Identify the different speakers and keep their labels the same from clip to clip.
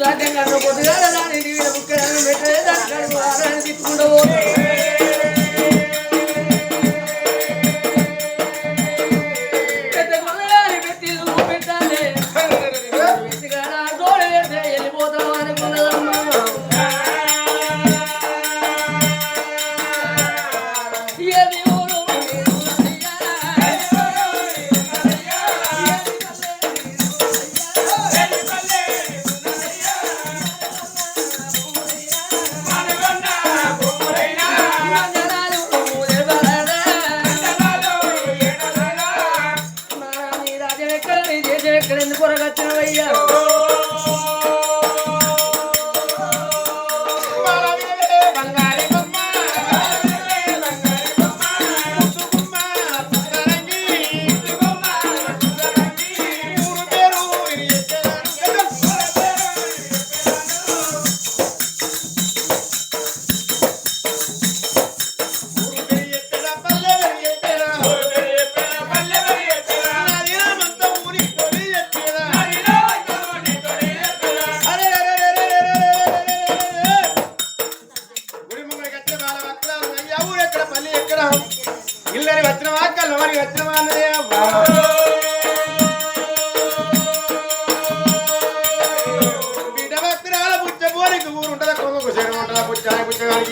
Speaker 1: సాధ్యంగా పొద్దుగా దాని ముఖ్యమైన పెట్టేదాన్ని తిట్టుకుంటూ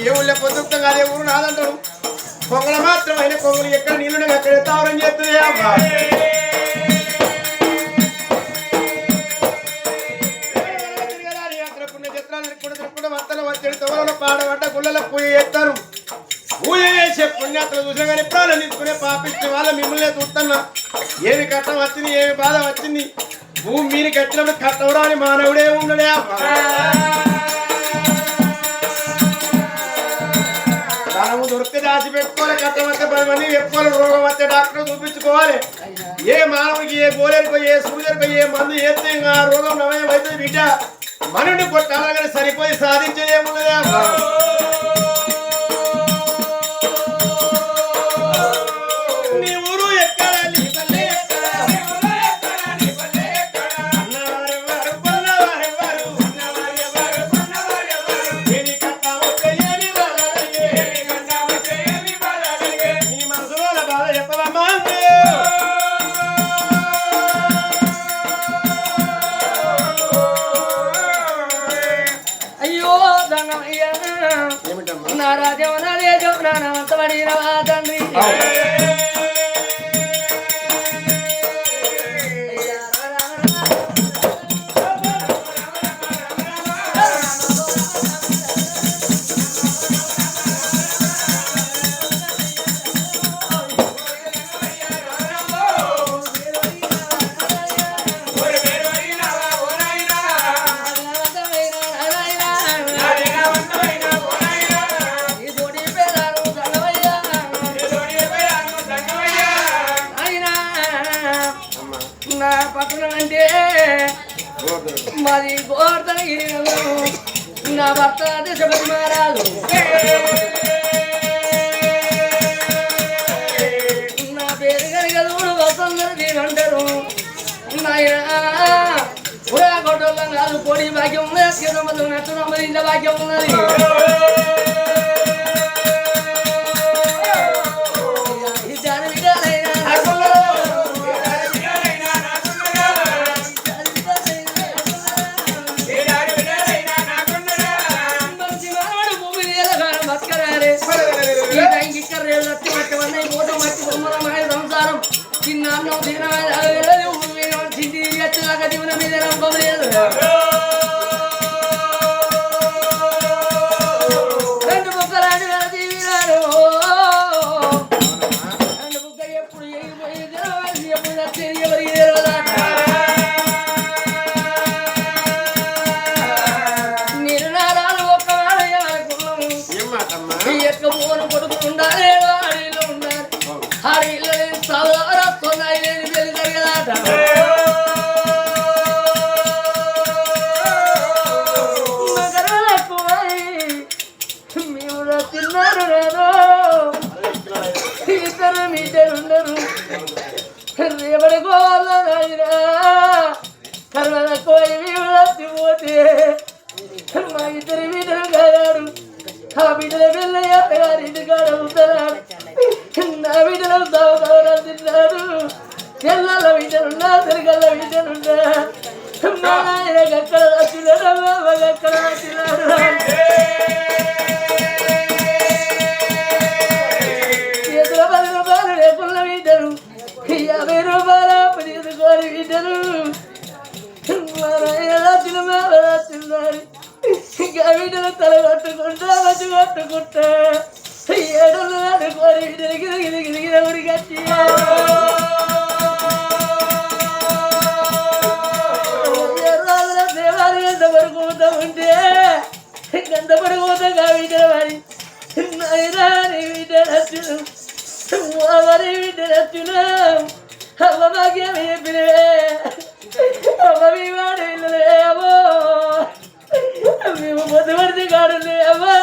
Speaker 1: ఏ ఊళ్ళో పొద్దుతాం అదే ఊరు నాదంటాడు కొంగల మాత్రం అయిన కొంగలు ఎక్కడ నీళ్ళు అక్కడ తావరం చేస్తుంది వత్తలు వచ్చి తోరలో పాడబడ్డ గుళ్ళలో పూజ చేస్తారు పూజ చేసే పుణ్యాత్రలు చూసినా కానీ ప్రాణం తీసుకునే పాపించిన వాళ్ళ మిమ్మల్ని చూస్తున్నా ఏమి కట్టం వచ్చింది ఏమి బాధ వచ్చింది భూమి మీరు కట్టినప్పుడు కట్టవరా అని మానవుడే ఉండడే ధనము దొరికితే దాచి పెట్టుకోవాలి కట్టం వస్తే 10 మంది చెప్పుకోవాలి రోగం వస్తే డాక్టర్ చూపించుకోవాలి ఏ మానవుడికి ఏ గోలేరుకో ఏ సూర్యుడికో ఏ మందు వేస్తే ఆ రోగం నమయం అవుతుంది బిడ్డ మనుడిని కొట్టాలని సరిపోయి సాధించేది ఏమున్నదే నీ ఊరు ఎక్కడ నీ పల్లె తండ్రి మాది గోవర్ధనగిరి నా భర్త దశపతి మహారాజు నా పేరు కనుక వసంతరి అంటారు నాయన గొడ్డోళ్ళం కాదు పొడి భాగ్యం ఉన్నది నట్టు నమ్మదించ భాగ్యం ఉన్నది సంసారం చిన్న చింటి ఎచ్చలాగా జీవనం మీద నమ్మలేదు రెండు ముక్కలాంటి వేల జీవినారు రెండు ముక్క ఎప్పుడు ఎప్పుడు వచ్చేది ఎవరికి తెలియదా నిర్ణయాలు ఒక్కవాడు ఎవరికి ఎక్కబోను కొడుకు ఉండాలి వాడిలో ఉండాలి ఆడిలో వస్తున్నాయి నేను తెలిసారు కదా మేము తిన్నారు నేను ఇద్దరు మీటరుండరు రేపటి కోళ్ళ
Speaker 2: కర్మల కోయి వచ్చిపోతే మా ఇద్దరి బిడ్డలు కాగారు ఆ బిడ్డల పిల్ల అత్తగారి ఇంటికాడ ఉంటారు నా బిడ్డలు సౌకర్యాలు తిన్నారు చెల్లల బిడ్డలున్నా తిరగల బిడ్డలున్నా మా నాయనకి ఎక్కడ వచ్చినాడు బాబాకి ఎక్కడ వచ్చినాడు చేతుల 10 రూపాయలు లేకున్న బిడ్డలు 50 రూపాయలు అప్పు తీసుకొని బిడ్డలు మా నాయన వచ్చినారు ఇంకా బిడ్డలు తల కొట్టుకుంటా వచ్చి కొట్టుకుంటా 7 అనుకోని బిడ్డలు గిరిగిరిగిరిగిర ఉడికచ్చి దేవాలయం ఎంత పడుకుంటా ఉంటే ఎంత పడుకుంటా బిడ్డలు మరి నాయనా నీ బిడ్డలు వచ్చును మరి బిడ్డలు వచ్చును అమ్మ భాగ్యం చెప్పినే అమ్మ మీ వాడు ఇల్లులేమో మేము పొద్దుపడితే కాడు లేవా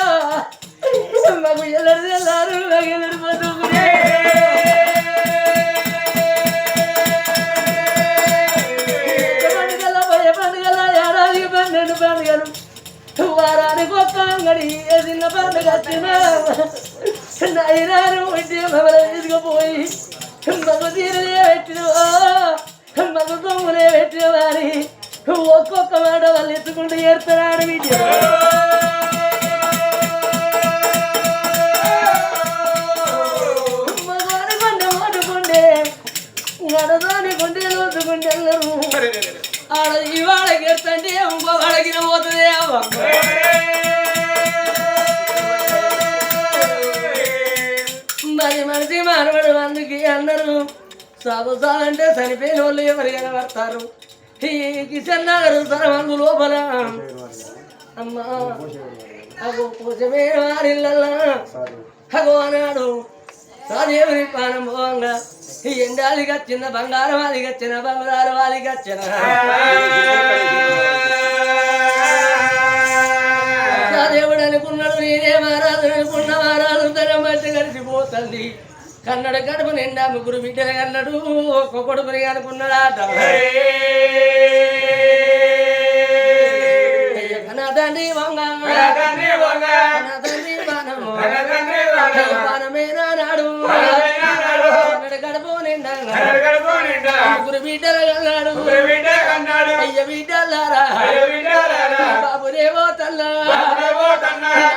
Speaker 2: మాకు ఎల్లడి తెల్లారు మాకు ఎల్లడి పొద్దుకునే పండుగల పోయే పండుగల ఏడాదికి 12 పండుగలు వారానికి ఒక్క అంగడి ఏ చిన్న పండుగ వచ్చినా నైనారు ఉంటే మమ్మల్ని తీసుకుపోయి మాకు తీరులే పెట్టిన మాకు సొమ్ములే పెట్టిన వారి ఒక్కొక్క మాట వాళ్ళు ఎత్తుకుంటూ ఏడుతున్నాడు వీటి మగవారి పంట మాటుకుంటే గడదాని గుండె లోతుకుంటే వెళ్ళరు ఆడ ఇవాళకి ఎత్తంటే ఇంకో వాడకి పోతుంది మరి మనిషి మానవుడు అందుకే అన్నారు సాగు సాగంటే చనిపోయిన వాళ్ళు ఎవరు కనబడతారు ఈ కిషన్ నగర్ సరవంగు లోపల అమ్మా అగో కోసమే వారిల్లల్లా అగో అన్నాడు సాదేవుని పానం పోవంగా ఈ ఎండాలికి వచ్చిన బంగారం వాలికి వచ్చిన బంగారు వాలికి వచ్చిన సాదేవుడు అనుకున్నాడు నేనే మహారాజు అనుకున్న మహారాజు తన మధ్య కలిసిపోతుంది కన్నడ కడుపు నిండా 3 బిడ్డలు కన్నాడు ఒక్క కొడుకుని అనుకున్నాడాట తండ్రి వంగ తండ్రి పానమేనా నాడు కన్నడ కడుపు నిండా 3 బిడ్డలు కన్నాడు అయ్య బిడ్డలారా బాబురేవో తల్ల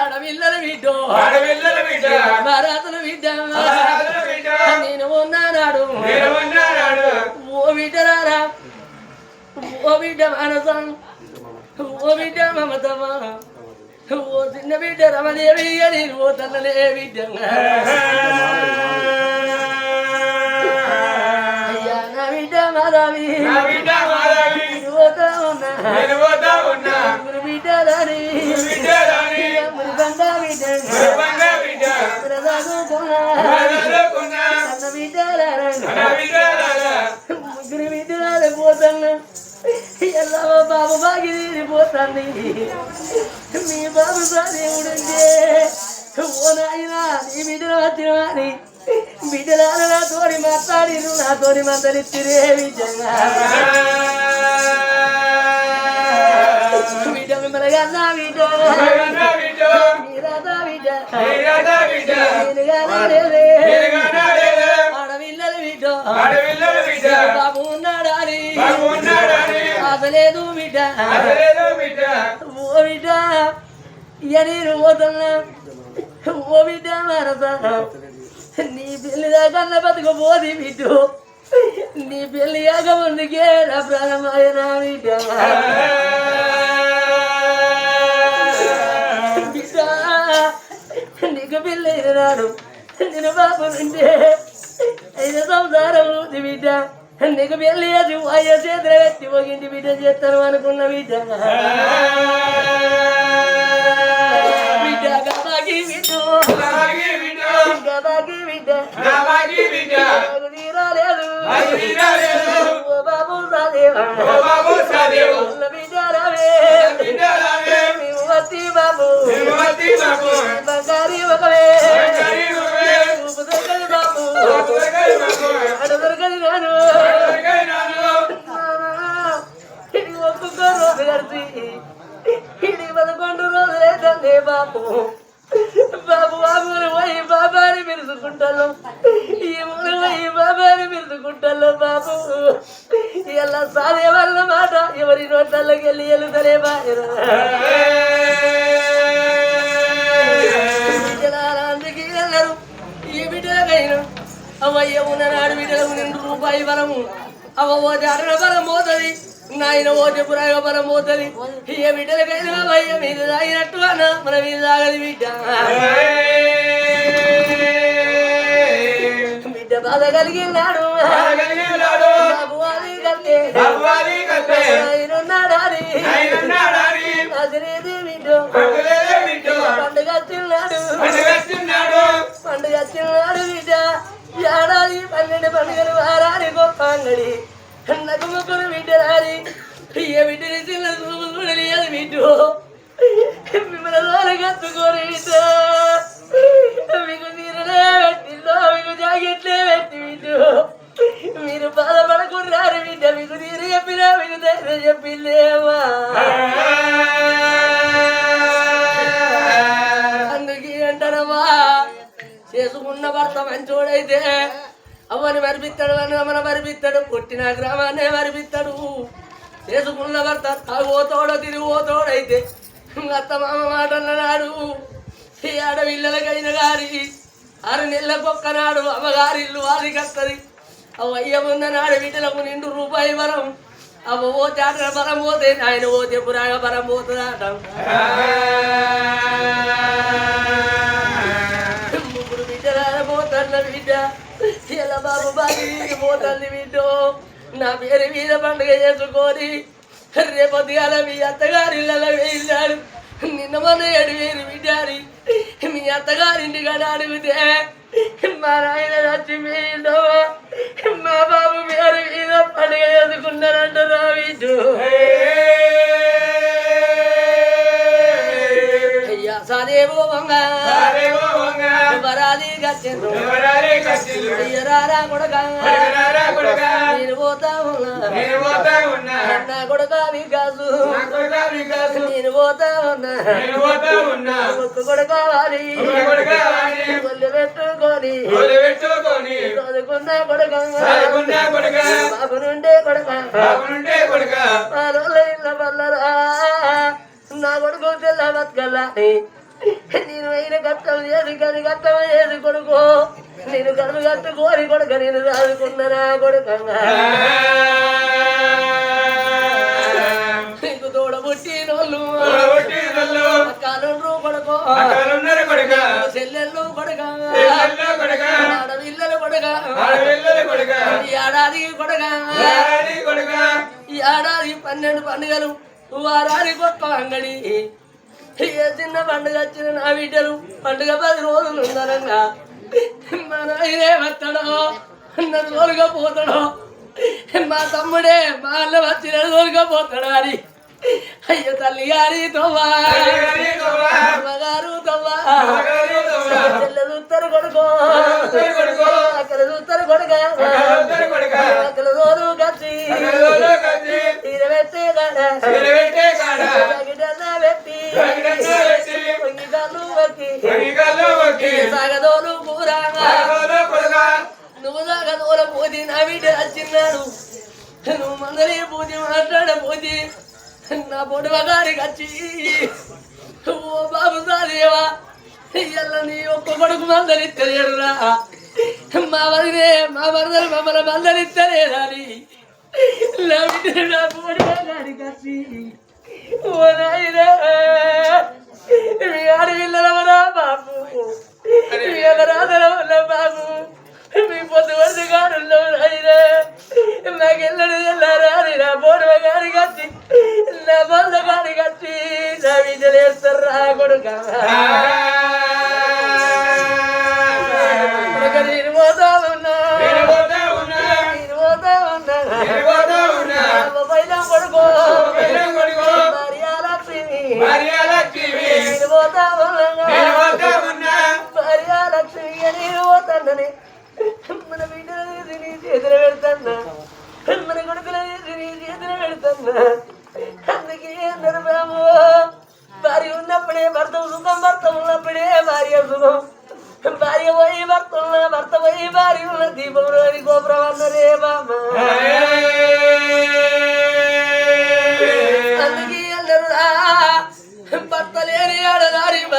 Speaker 2: ఆడవిల్లల బిడ్డో భారతల బిడ్డ నేను ఉన్నానాడు ఓ బిడ్డలారా ఓ బిడ్డ మనసం ఓ బిడ్డ మమతమా ఓ చిన్న బిడ్డ రమదేవి అని ఓ తల్లలే బిడ్డ అయ్యా నా బిడ్డ మాధవి పోతా ఉన్నా బిడ్డ రాని బంగా బిడ్డ ముగ్గురు బిడ్డలు పోతాను ఎలా బాబు బాగి పోతాను మీ బాబు దేవుడుంటే ఓ నాయనా నీ బిడ్డలు వచ్చిన వారి బిడ్డల నాతోని మాట్లాడి నాతోని మందలిచ్చిరే విజయంగా బిడ్డ మిమ్మల్ని అన్నా బిడ్డ ఆడవిల్లలు బిడ్డ బాబు ఉన్నాడాని అసలేదు బిడ్డ ఓ బిడ్డ ఇక నేను పోతున్నా ఓ బిడ్డ మరస నీ పెళ్లి దాకా బతుకపోది బిడ్డ నీ పెళ్లి కాక ముందుకే నా ప్రాణమైన బిడ్డ నీకు పెళ్ళి నాడు నేను బాబు నుండే 5 సంవత్సరం ఉంది బిడ్డ నీకు పెళ్ళి అది అయ్యో చేతులు పెట్టి ఒకింటి బిడ్డ చేస్తాను అనుకున్న బిడ్డ బిడ్డ గబాకి బిడ్డ గబాకి బిడ్డ తీరాలేదు ఓ బాబు సాదేవ బిడ్డ రావే మేము వత్తి బాబు బంగారి ఒకవే దొరకదు బాబు అడ దొరకదు నాను బాబు బాబు బాబుని పోయి బాబాని పిలుచుకుంటాను ఈ ఊరు పోయి బాబాని పిలుచుకుంటాను బాబు ఇలా సాదే వాళ్ళ మాట ఎవరి నోట్లకి వెళ్ళి వెళ్తారే బాయరా అందుకే వెళ్ళరు ఈ బిడ్డలకైనా అవయ్య ఉన్ననాడు బిడ్డలకు 2 రూపాయి బలము అవ ఓటి అరణ బలం పోతుంది నాయన ఓటి పురాగ బలం పోతుంది ఏ బిడ్డలకైనా అవయ్య మీరు తాగినట్టు అన్న మన మీరు తాగది బిడ్డ బిడ్డ బాధ కలిగినాడు బాబువారి కట్టే ఆయనున్నాడాని అదిరేది బిడ్డ పండుగ వచ్చిన్నాడు బిడ్డ ఏడాది 12 పండుగలు వారాని గొప్ప అంగడి నాకు ముగ్గురు బిడ్డరాని ఏ బిడ్డని చిన్న చూపు చూడలేదు బిడ్డ మిమ్మల్ని కత్తుకోని బిడ్డ మీకు తీరలే పెట్టిందో మీకు జాకెట్లే పెట్టి బిడ్డ మీరు బాధపడకున్నారు బిడ్డ మీకు తీరు చెప్పినా మీకు ధైర్యం చెప్పిందేమా అందుకే అంటారమ్మా చేసుకున్న భర్త మంచోడైతే అవ్వని మరిపిస్తాడు అన్న మరిపిస్తాడు పుట్టిన గ్రామాన్నే మరిపిస్తాడు చేసుకున్న భర్త తాగోతోడో తిరిగిపోతోడైతే అత్త మామ మాట అన్ననాడు ఈ ఆడపిల్లలకైన గారి 6 నెలలకొక్కనాడు అమ్మగారి ఇల్లు వారికి వస్తుంది అవ్వయ్య ఉన్ననాడు బిడ్డలకు 2 రూపాయి బలం అవ్వ ఓ చాట బలం పోతే ఆయన పోతే పురాగా బలం పోతుంది అంటాం ముగ్గురు బిడ్డల పోతన్న బిడ్డ ఇలా బాబు బాగి పోతుంది బిడ్డ నా పేరు మీద పండుగ చేసుకొని రేపొద్దుగాల మీ అత్తగారిళ్ళ వెళ్ళాడు నిన్న మొన్న 7,000 బిడ్డారి మీ అత్తగారింటి కాడ అడిగితే మా నాయన వచ్చి మీలో మా బాబు పేరు మీద పండుగ చేసుకున్నారంటారా బిడ్డు అయ్యా సరేవో వరాలి గచ్చింది అయ్యరారా కొడక నేను పోతా ఉన్నా అన్న కొడక వికాసు నేను పోతా ఉన్నా ముక్కు కొడకావాలి ఒళ్ళు పెట్టుకొని చదువుకున్నా కొడక బాబు నుండే కొడక ఇళ్ళ పల్లరా నా కొడుకు తెల్ల బతకల్లా నేను అయిన కష్టం చేసి కానీ కష్టం చేసి కొడుకో నేను కడుపు కట్టుకోని కొడుక నేను చదువుకున్నా కొడుక నీకు తోడబుట్టినోళ్ళు అక్కలుండ్రు కొడుకో చెల్లెళ్ళు కొడుక ఆడపిల్లలు కొడుక ఏడాది కొడుక ఏడాది 12 పండుగలు వారానికి గొప్ప అంగడి ఏ చిన్న పండుగ వచ్చిన నా బిడ్డలు పండుగ 10 రోజులు ఉన్నారన్నా మా నాయనే వస్తాడో నన్ను తోలుగా పోతాడో మా తమ్ముడే మా అన్న వచ్చిన తోలుగా పోతాడు అని అయ్యో తల్లి గారి తవ్వా అమ్మగారు తవ్వా చెల్లె చూస్తారు కొడుకో అక్కడ చూస్తారు కొడుక అక్కడ తోలు కచ్చి తీరబెట్టే పెట్టి సాగదోలు కూర నువ్వు సాగదోల పోతి నా బిడ్డ వచ్చిన్నాడు నువ్వు మందరి పూజ మాట్లాడపోతే నా పొడవ గారికి వచ్చి ఓ బాబు సాదేవా ఇయ్యాల నీ ఒక్క కొడుకు మందలిస్తలేడురా మా వదినే మా వరదలు మమ్మల్ని మందలిస్తలేదని నా బిడ్డ నా పొడవ గారికి వచ్చి ఓ నాయనా మీ ఆడపిల్లలవరా బాబు మీ అపరాధలవల్ల బాబు మీ పొద్దు వరుస గారుల్లో నాయనా నాకెళ్ళడు తెల్లారా నా పొడవ గారికి వచ్చి నా బొల్ల గారికి వచ్చి నా బిడ్డలేస్తారా కొడుక నేను పోతా ఉన్నా పైన కొడుకో భార్యాలక్ష్మి నేను పోతా ఉన్నా భార్యాలక్ష్మి నేను పోతానని మన బిడ్డలు నీ చేతులు పెడతాన్నా మన కొడుకులు నీ చేతులు పెడతాన్నా అందుకే అందరు బాబు భార్య ఉన్నప్పుడే భర్త సుఖం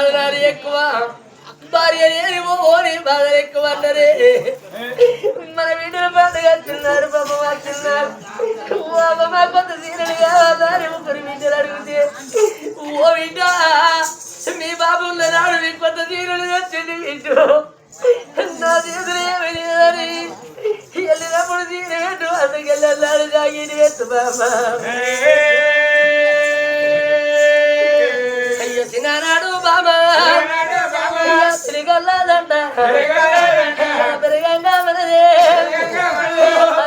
Speaker 2: బదనాలు ఎక్కువ భార్య లేని ఓని బాధలు ఎక్కువ అన్నరే మన వీటిని పండుగ వచ్చిన్నారు పాప వచ్చిన్నారు మా కొత్త సీరియల్ కావాలి ముగ్గురు వీటిని అడిగితే ఓ వీట మీ బాబు ఉన్నాడు మీ కొత్త సీరియల్ వచ్చింది వీటు నా చేతులు ఏమి లేదని వెళ్ళినప్పుడు సీరియట్ అందుకు వెళ్ళాడు జాగిరి ఎత్తు బాబా అయ్యో తినాడు బాబా శ్రీగొల్లదంట పెరగంగా మనదే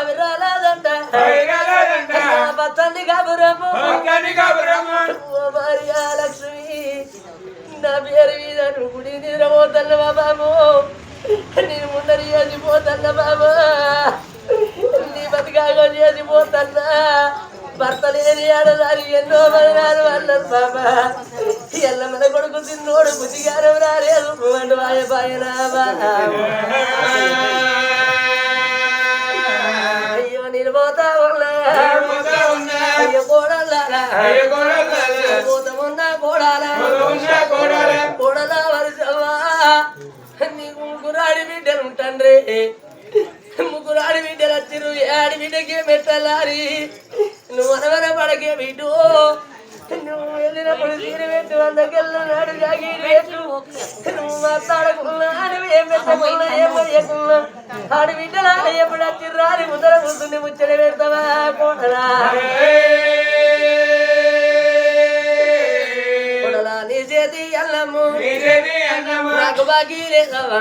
Speaker 2: విరాలదంట పచ్చండి కాబురము ఓ భార్య లక్ష్మి నా పేరు మీద నువ్వు గుడి నిద్రపోతల్ల బాబు నేను ముందరి చేసిపోతల్ల బాబా నీ బతికాగో చేసిపోతల్లా భర్త లేని ఆడదాని ఎన్నో బదనాలు అన్నారు బాబా ఎల్ల మన కొడుకు తిన్నోడు బుద్ధిగారం రాలేదు అంటూ బాయనా అయ్యో నేను పోతా ఉన్నా అయ్యో కోడల్లారా పోతమున్నా కోడాలా కోడలా వరుసవా నీకు ముగ్గురు ఆడిబిడ్డలు ఉంటాండ్రే ముగ్గురు ఆడిబిడ్డలు వచ్చిరు ఆడిబిడ్డకే మెట్టలారి నువ్వు అనవన పడకే బిడ్డు నువ్వు వెళ్ళినప్పుడు తీరు పెట్టు అందకెళ్ళినాడు జాగీరు పెట్టు నువ్వు మాట్లాడకున్నా నువ్వు ఏం పెట్టకున్నా ఏం పోయకున్నా ఆడిబిడ్డలా ఎప్పుడు వచ్చిర్రు రాని ముద్దర కూర్చుని ముచ్చడి పెడతావా కోడలా కోడలా నీ చేతి అల్లము నాకు బాకీ లేదవా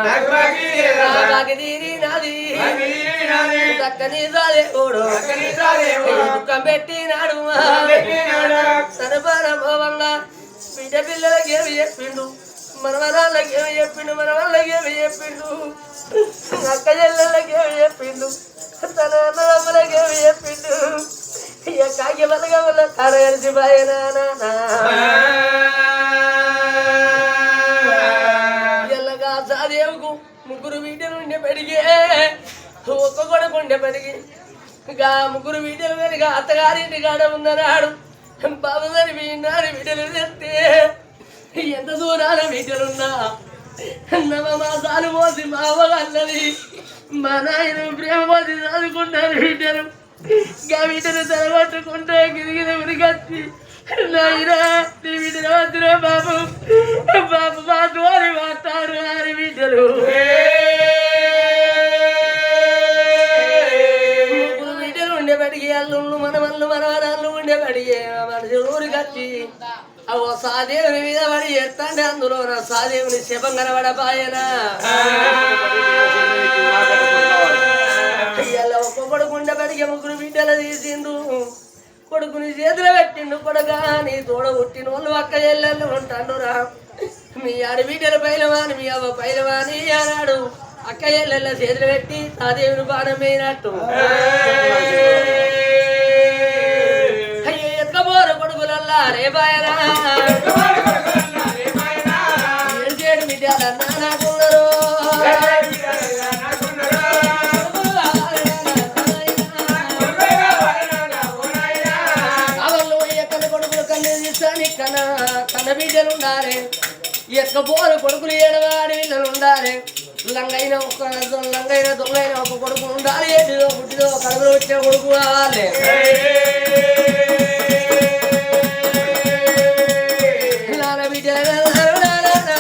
Speaker 2: బాకీ తీరి నాది చక్కని సాదే కోడు దుఃఖం పెట్టినాడు సనపరభవంగా బిడ్డ పిల్లలకి ఏమి చెప్పిండు మన వరాళ్ళకి ఏమి చెప్పిండు మన వాళ్ళకి ఏమి చెప్పిండు అక్క చెల్లెళ్ళకి ఏమి చెప్పిండు తన అన్నదమ్ములకి ఏమి చెప్పిండు ఇక కాకి బలగా వల్ల తార కలిసి బాయనా ఎల్లగా సాదేవుకు ముగ్గురు వీటిలు ఉండే పెరిగే ఒక్క కొడుకు ఉండే పెరిగి ఇంకా ముగ్గురు వీటిలు పెరిగి అత్తగారింటి కాడ ఉన్నాడు బాబు చనిపోయినాడు వీటలు తెస్తే ఎంత దూరాన వీటలున్నా నవ మాసాలు పోసి మా అవ్వగా అన్నది మా నాయన ప్రేమ పోసి చదువుకున్నారు వీటలు ఇంకా వీటలు తెరగొట్టుకుంటే గిరిగిన ఉరికొచ్చి నాయనా నీ వీటలు వద్దురా బాబు బాబు మా ద్వారా మాట్లాడు అని వీటలు ఉండేబడికి అల్లుళ్ళు మన వాళ్ళు మన వరాళ్ళు ఉండేబడిగే మనిషి ఊరికొచ్చి అవో సాదేవుని మీద పడి ఎత్తండి అందులో నా సాదేవుని శపం కనబడపాయనా ఇలా ఒక్క కొడుకు ఉండేబడికి ముగ్గురు బిడ్డలు తీసిండు కొడుకుని చేతులు పెట్టిండు కొడుగా నీ తోడ పుట్టిన వాళ్ళు అక్క చెల్లెళ్ళు ఉంటాడురా మీ ఆడబిడ్డల పైలవాని మీ అవ్వ పైలవాని అన్నాడు అక్క చెల్లెళ్ళ చేతులు పెట్టి సాదేవుని బాణం వేయినట్టు అయ్యో ఎత్తుకపోరు కొడుకులల్లా రే బాయరా ఏడు బిడ్డలన్నా నాకున్నారు అవళ్ళు ఎక్కడ కొడుకులు కన్ను తీస్తాను కన్న బిడ్డలు ఉండాలి ఎత్తుకపోరు కొడుకులు ఏడవాడి వీళ్ళలు ఉండాలి లంగైన లంగైన దొంగైన ఒక కొడుకు ఉండాలి ఏంటిదో పుట్టిదో కడుపులో వచ్చిన కొడుకు కావాలి బిడ్డ కొడుకు బలమయ్యవా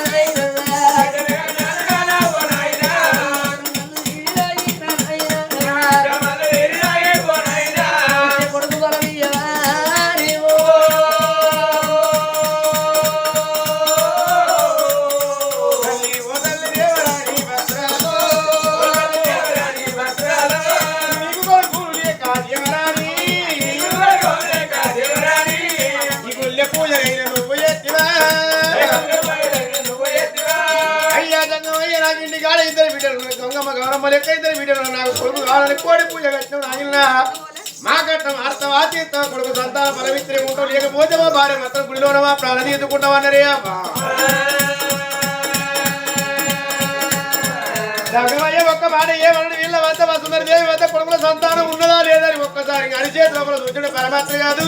Speaker 2: ఇద్దరు బిడ్డలు గంగమ్మ గౌరమ్మ లెక్క ఇద్దరు బిడ్డలు నాకు కొడుకు కావాలని కోడి పూజ కట్టిన నాయన మా కట్టం అర్థం ఆతీర్థం కొడుకు సంతాన పరమిత్రి ఉంటాం లేకపోతే మా భార్య మొత్తం గుడిలోన మా ప్రాణం ఎత్తుకుంటామన్నారే దగ్గరయ్యే ఒక్క మాట ఏమన్నాడు వీళ్ళ వద్ద వసుందరి దేవి వద్ద కొడుకుల సంతానం ఉన్నదా లేదని ఒక్కసారి అరిచేతి లోపల చూచడం పరమాత్మ కాదు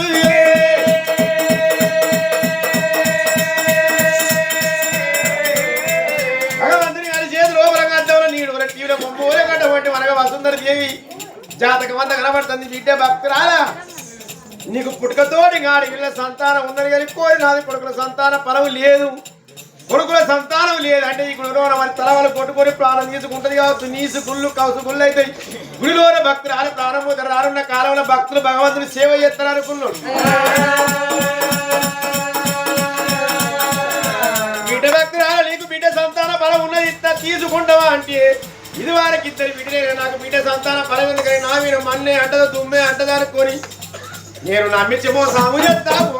Speaker 1: జాతకం అంతా కనబడుతుంది బిడ్డ భక్తురాలా నీకు పుట్టుకతోటి గాడి వీళ్ళ సంతానం ఉన్నది కానీ కోరి నాది కొడుకుల సంతాన ఫలం లేదు కొడుకుల సంతానం లేదు అంటే ఈ గుడిలోన మరి తలవలు కొట్టుకొని ప్రాణం తీసుకుంటది కావచ్చు నీసు గుళ్ళు కౌసు గుళ్ళు అవుతాయి గుడిలోన భక్తురాలు ప్రాణం పోతారు రానున్న కాలంలో భక్తులు భగవంతుని సేవ చేస్తారు అనుకున్నాడు బిడ్డ భక్తురాలు నీకు బిడ్డ సంతాన ఫలం ఉన్నది ఇంత తీసుకుంటావా అంటే ఇది వారికి ఇద్దరు బిడ్డలే నాకు బిడ్డ సంతాన ఫలం ఎందుకని నా మీరు మన్నే అంటదో దుమ్మే అంటది అనుకొని నేను నమ్మించి మోసాము చేస్తావు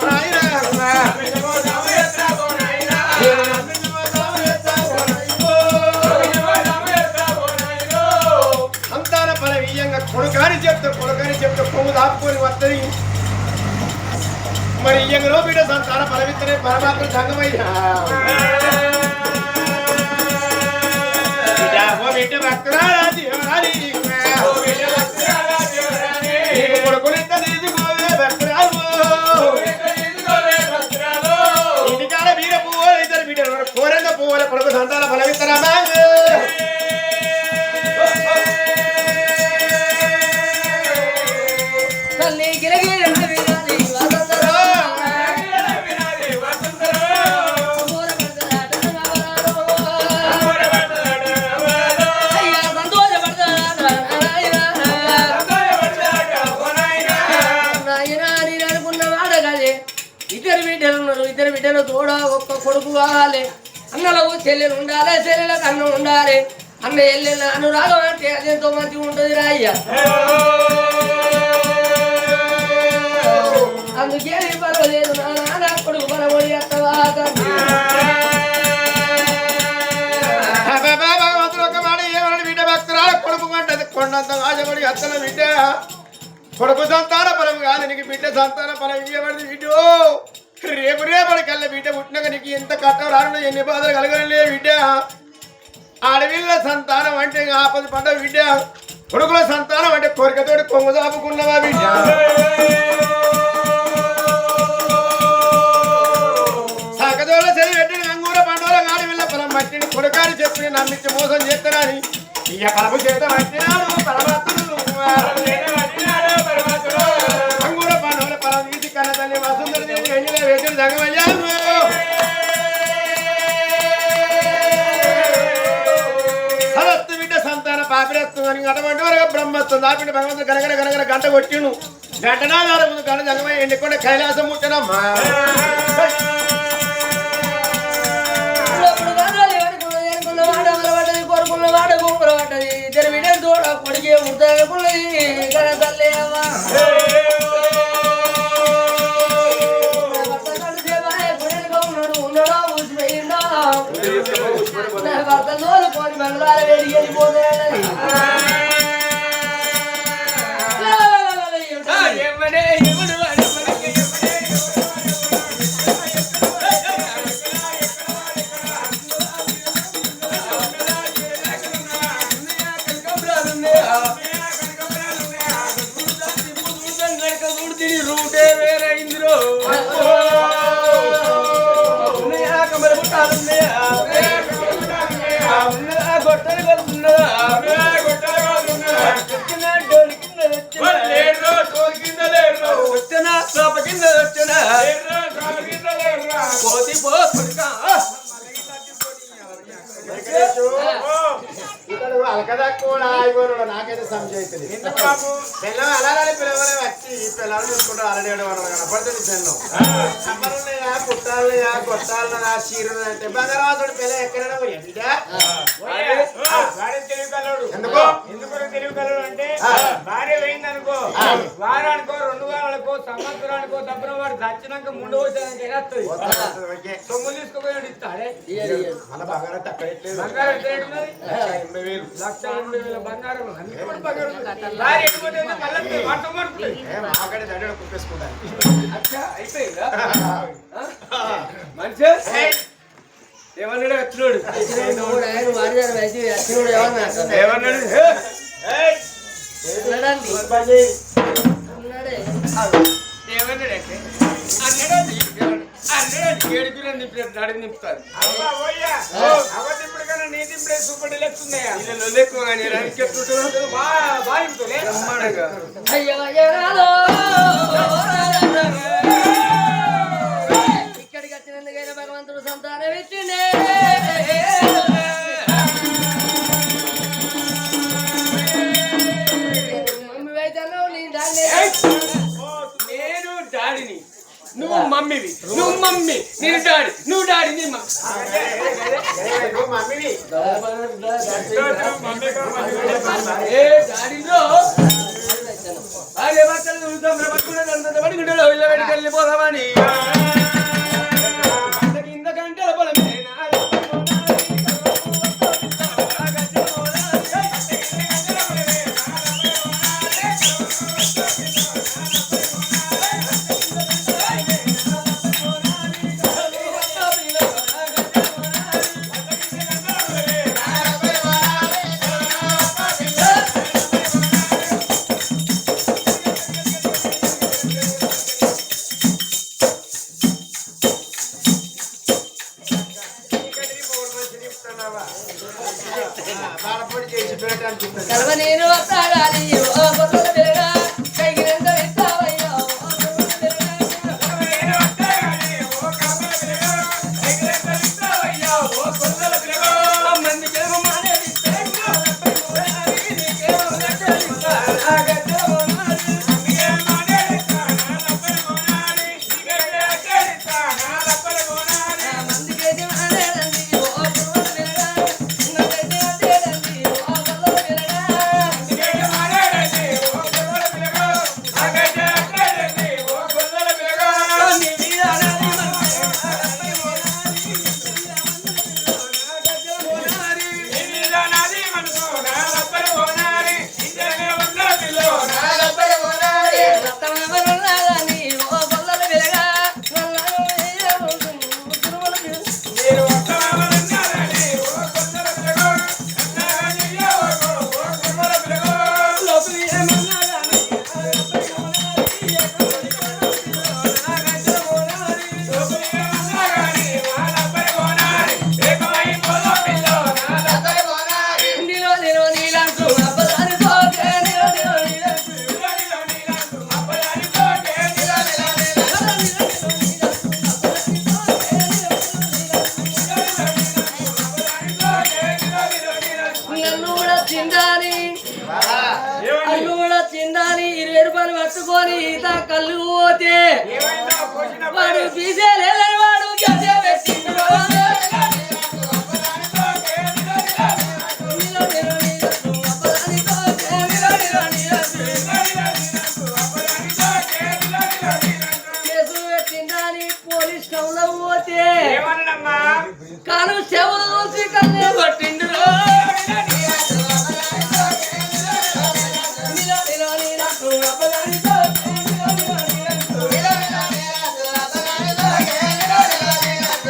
Speaker 1: సంతాన ఫలం ఇయ్యంగా కొడుకని చెప్తా కొమ్ము దాపుకొని వస్తుంది మరి ఇయ్యంగలో బిడ్డ సంతాన ఫలమిత్తనే పరమాత్మ సంగమయ్యా బిడ్డ భక్తురాలా జీవనాలి కొడుకునింత తీసుకోవే భక్తురాలు ఇంటికాడ బీర పువ్వులు ఇద్దరు బిడ్డలు కోరంగా పువ్వుల కొడుకు సంతాన ఫలమిత్తరా
Speaker 2: తల్లి గిరగిరి ఇద్దరు బిడ్డలు తోడ ఒక్క కొడుకు కావాలి అన్నలకు చెల్లెలు ఉండాలి చెల్లెలకు అన్నం ఉండాలి అన్న ఎల్లెళ్ళ అనురాగం అంటే అదెంతో మంచిగా ఉంటుంది రాయ్య అందుకే పర్వాలేదు నా నాన్న కొడుకు పరమడి అత్తవా
Speaker 1: భగవంతుడు ఒక మాట ఏమన్నా బిడ్డ భక్తురాల కొడుకు కంటది కొండంత రాజబడి అత్తల బిడ్డ కొడుకు సంతాన ఫలం కాదు నీకు బిడ్డ సంతాన ఫలం ఇవ్వబడింది బిడ్డ రేపు రేపటి కల్ల బిడ్డ పుట్టినాక నీకు ఎంత కట్టం రాను ఎన్ని బాధలు కలగలే బిడ్డ ఆడవిళ్ళ సంతానం అంటే ఆపద పడ్డ బిడ్డ కొడుకుల సంతానం అంటే కోరికతోటి కొంగు దాపుకున్నవా బిడ్డ సాకదోళ్ళ చదివి పెట్టిన అంగూర పండుగ ఆడవిళ్ళ ఫలం పట్టిన కొడుకాని చెప్పి నమ్మించి మోసం చేస్తానని ఇక కలపు చేత పట్టినాడు పరమాత్ముడు అంగూర పండుగల ఫలం తీసి కన్న తల్లి వసుందర వేసిన జగమయ్యాను సరస్తు బిడ్డ సంతాన పాపిరస్తుంది అటువంటి వరకు బ్రహ్మత్వం దాపిన భగవంతుడు గనగన గనగన గంట కొట్టిను గంటనాదాల ముందు గంట జగమయ్య ఎండికొండ కైలాసం ముట్టనమ్మా
Speaker 2: కోరుకున్న వాడు గుంపులు పడ్డది ఇద్దరు బిడ్డలు తోడ కొడికే ముద్దది తల్లేవా భర్తలు కోరి బంగాళ వేడి వెళ్ళిపోతాయి
Speaker 3: రూటే వేరే ఇందులో గొట్టలు కలుపుతున్నదా వచ్చిన సోప కింద వచ్చిన పోతి పోతుడుగా
Speaker 1: ఇతడు అలకదా కూడా ఆగిపోయినాడు నాకైతే సంశయం పిల్లలు అలానే పిల్లవనే వచ్చి పిల్లలు చూసుకుంటారు అలడేడు వాళ్ళు కనపడుతుంది పిల్లలు అమ్మలున్నాయా పుట్టాలయా కొట్టాలన్నా చీరలు అంటే బంగారాసుడు పిల్ల ఎక్కడైనా ఎందుకో
Speaker 3: తెలివి కలడు అంటే భార్య పోయింది అనుకో వారానికో 2 వారాలకో సంవత్సరానికో తప్పున వాడు చచ్చినాక ముందు వచ్చానికి సొమ్ము తీసుకుపోయాడు ఇస్తాడే
Speaker 1: మన బంగారం తక్కువ
Speaker 3: బంగారం
Speaker 1: $80,000
Speaker 3: బంగారం
Speaker 1: మాకడే దండ కుప్పేసుకుంటాను
Speaker 3: అయిపోయిందా మంచిగా ఏమన్నాడు వచ్చినోడు ఏమన్నాడు ఏమన్నాడంటే అన్నాడు ఏడుగురు నింపుతారు నింపుతారు నీతి ఇప్పుడే సూపర్ డీలక్స్ ఉన్నాయా
Speaker 1: వీళ్ళు ఎక్కువ కానీ చెప్తుంటారు
Speaker 3: బాగుంటుంది
Speaker 1: బ్రహ్మాండంగా
Speaker 2: అయ్యో అయ్యో ఇక్కడికి వచ్చినందుకైనా భగవంతుడు సంతానం ఇచ్చిండే మమ్మీ అయితే నీ దాన్ని
Speaker 3: నేను డాడీని నువ్వు మమ్మీవి నువ్వు మమ్మీ నేను డాడీ నువ్వు డాడీ నీ
Speaker 1: మమ్మీవి
Speaker 3: ఏ డాడీలో అరే బట్టలు చూద్దాం పట్టుకునే పడి గుడ్డలో వెళ్ళిపోదామని కింద గంటల పొలం
Speaker 1: బాలపొడి చేసి పెట్టాను
Speaker 2: కలవ నేను వస్తాడాలి ఓ గొర్రెల పిల్లగా కైగినంత ఇస్తావయ్యా ఓ గొర్రెల పిల్లగా మందికేమో మానేది మందికైతే మానేదండి ఓ గొర్రెల పిల్లగా ఉన్నదైతే అదేదండి ఓ గొర్రెల పిల్లగా నీ మీద అనాలి రత్తమవరులాలని ఓ గొర్రెల పిల్లగా లోపలి ఏమన్నా నిలో నిలో నీలంటూ అబ్బదాని తోకే నిలో నిలో నీలంటూ నన్ను కూడా తిండాని అల్లు కూడా తిండాని 20 రూపాయలు పట్టుకొని ఈత కళ్ళు పోతే వాడు తీసేలేదని వాడు గదే పెట్టిండు నిలో నిలో నీలంటూ అబ్బదాని తోకే నిలో నిలో నీలంటూ కేసు పెట్టిండాని పోలీస్ టౌన్ లో పోతే
Speaker 3: ఏమన్నామ్మా
Speaker 2: కాను చెవులు చూసి కన్నే పట్టిండు నిలో నిలో నీలంటూ అబ్బదాని తోకే నిలో నిలో నీలంటూ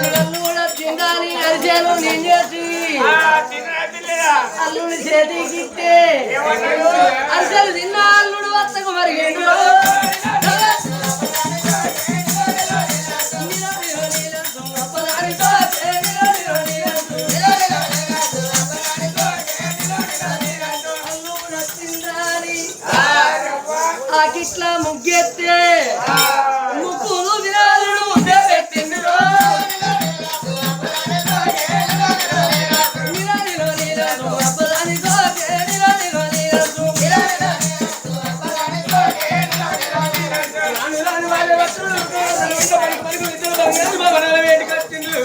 Speaker 2: నన్ను కూడా తిండాని అరిచేను నింజేసి అల్లుడి చేతికి ఇస్తే అరిసెలు తిన్న అల్లుడు వత్తకు మరిగిండు నిలో నిలో నీలంటూ అబ్బదాని తోకే నిలో నిలో నీలంటూ అల్లు కూడా తిండాని ఆ కిట్ల ముగ్గెత్తే ముక్కులు వినాలుడు ముద్దే పెట్టిండు నిలో నిలో నీలంటూ అబ్బదాని తోకే నిలో నిలో నీలంటూ రాను రాను వాళ్ళ వస్తువులు పలుకు ఇద్దరు బంగారు భవనాల వేడికి వచ్చిండ్రు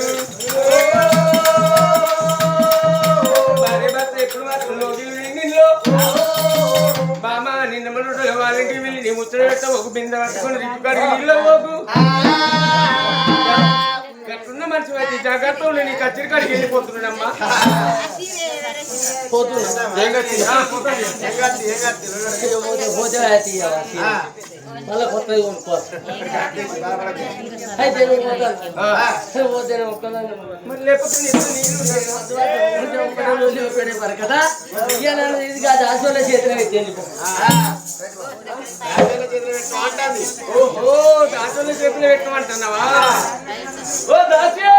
Speaker 2: భార్య భర్త ఎప్పుడు మాత్రం లోగిలు నిండిలో బామ నిన్న మన వాళ్ళకి వెళ్ళి నీ ముచ్చట పెట్ట ఒక బిందె పట్టుకొని రిట్టుకాడికి నీళ్ళు పోకు గట్లున్న మనిషి అయితే జాగ్రత్త ఉండి నీ కచ్చిరి కాడికి వెళ్ళిపోతున్నాడమ్మా పోతున్నా మళ్ళీ కొత్తది కొనుక్కోవాలి అయితే నువ్వు పోతాను ఒక్కదాన్ని మరి లేకపోతే పెడతారు కదా ఇక నన్ను ఇది కాదు ఆశోళ్ళ చేతిలో పెట్టేది ఓహో దాసోళ్ళ చేతిలో పెట్టమంటున్నావా ఓ దాసే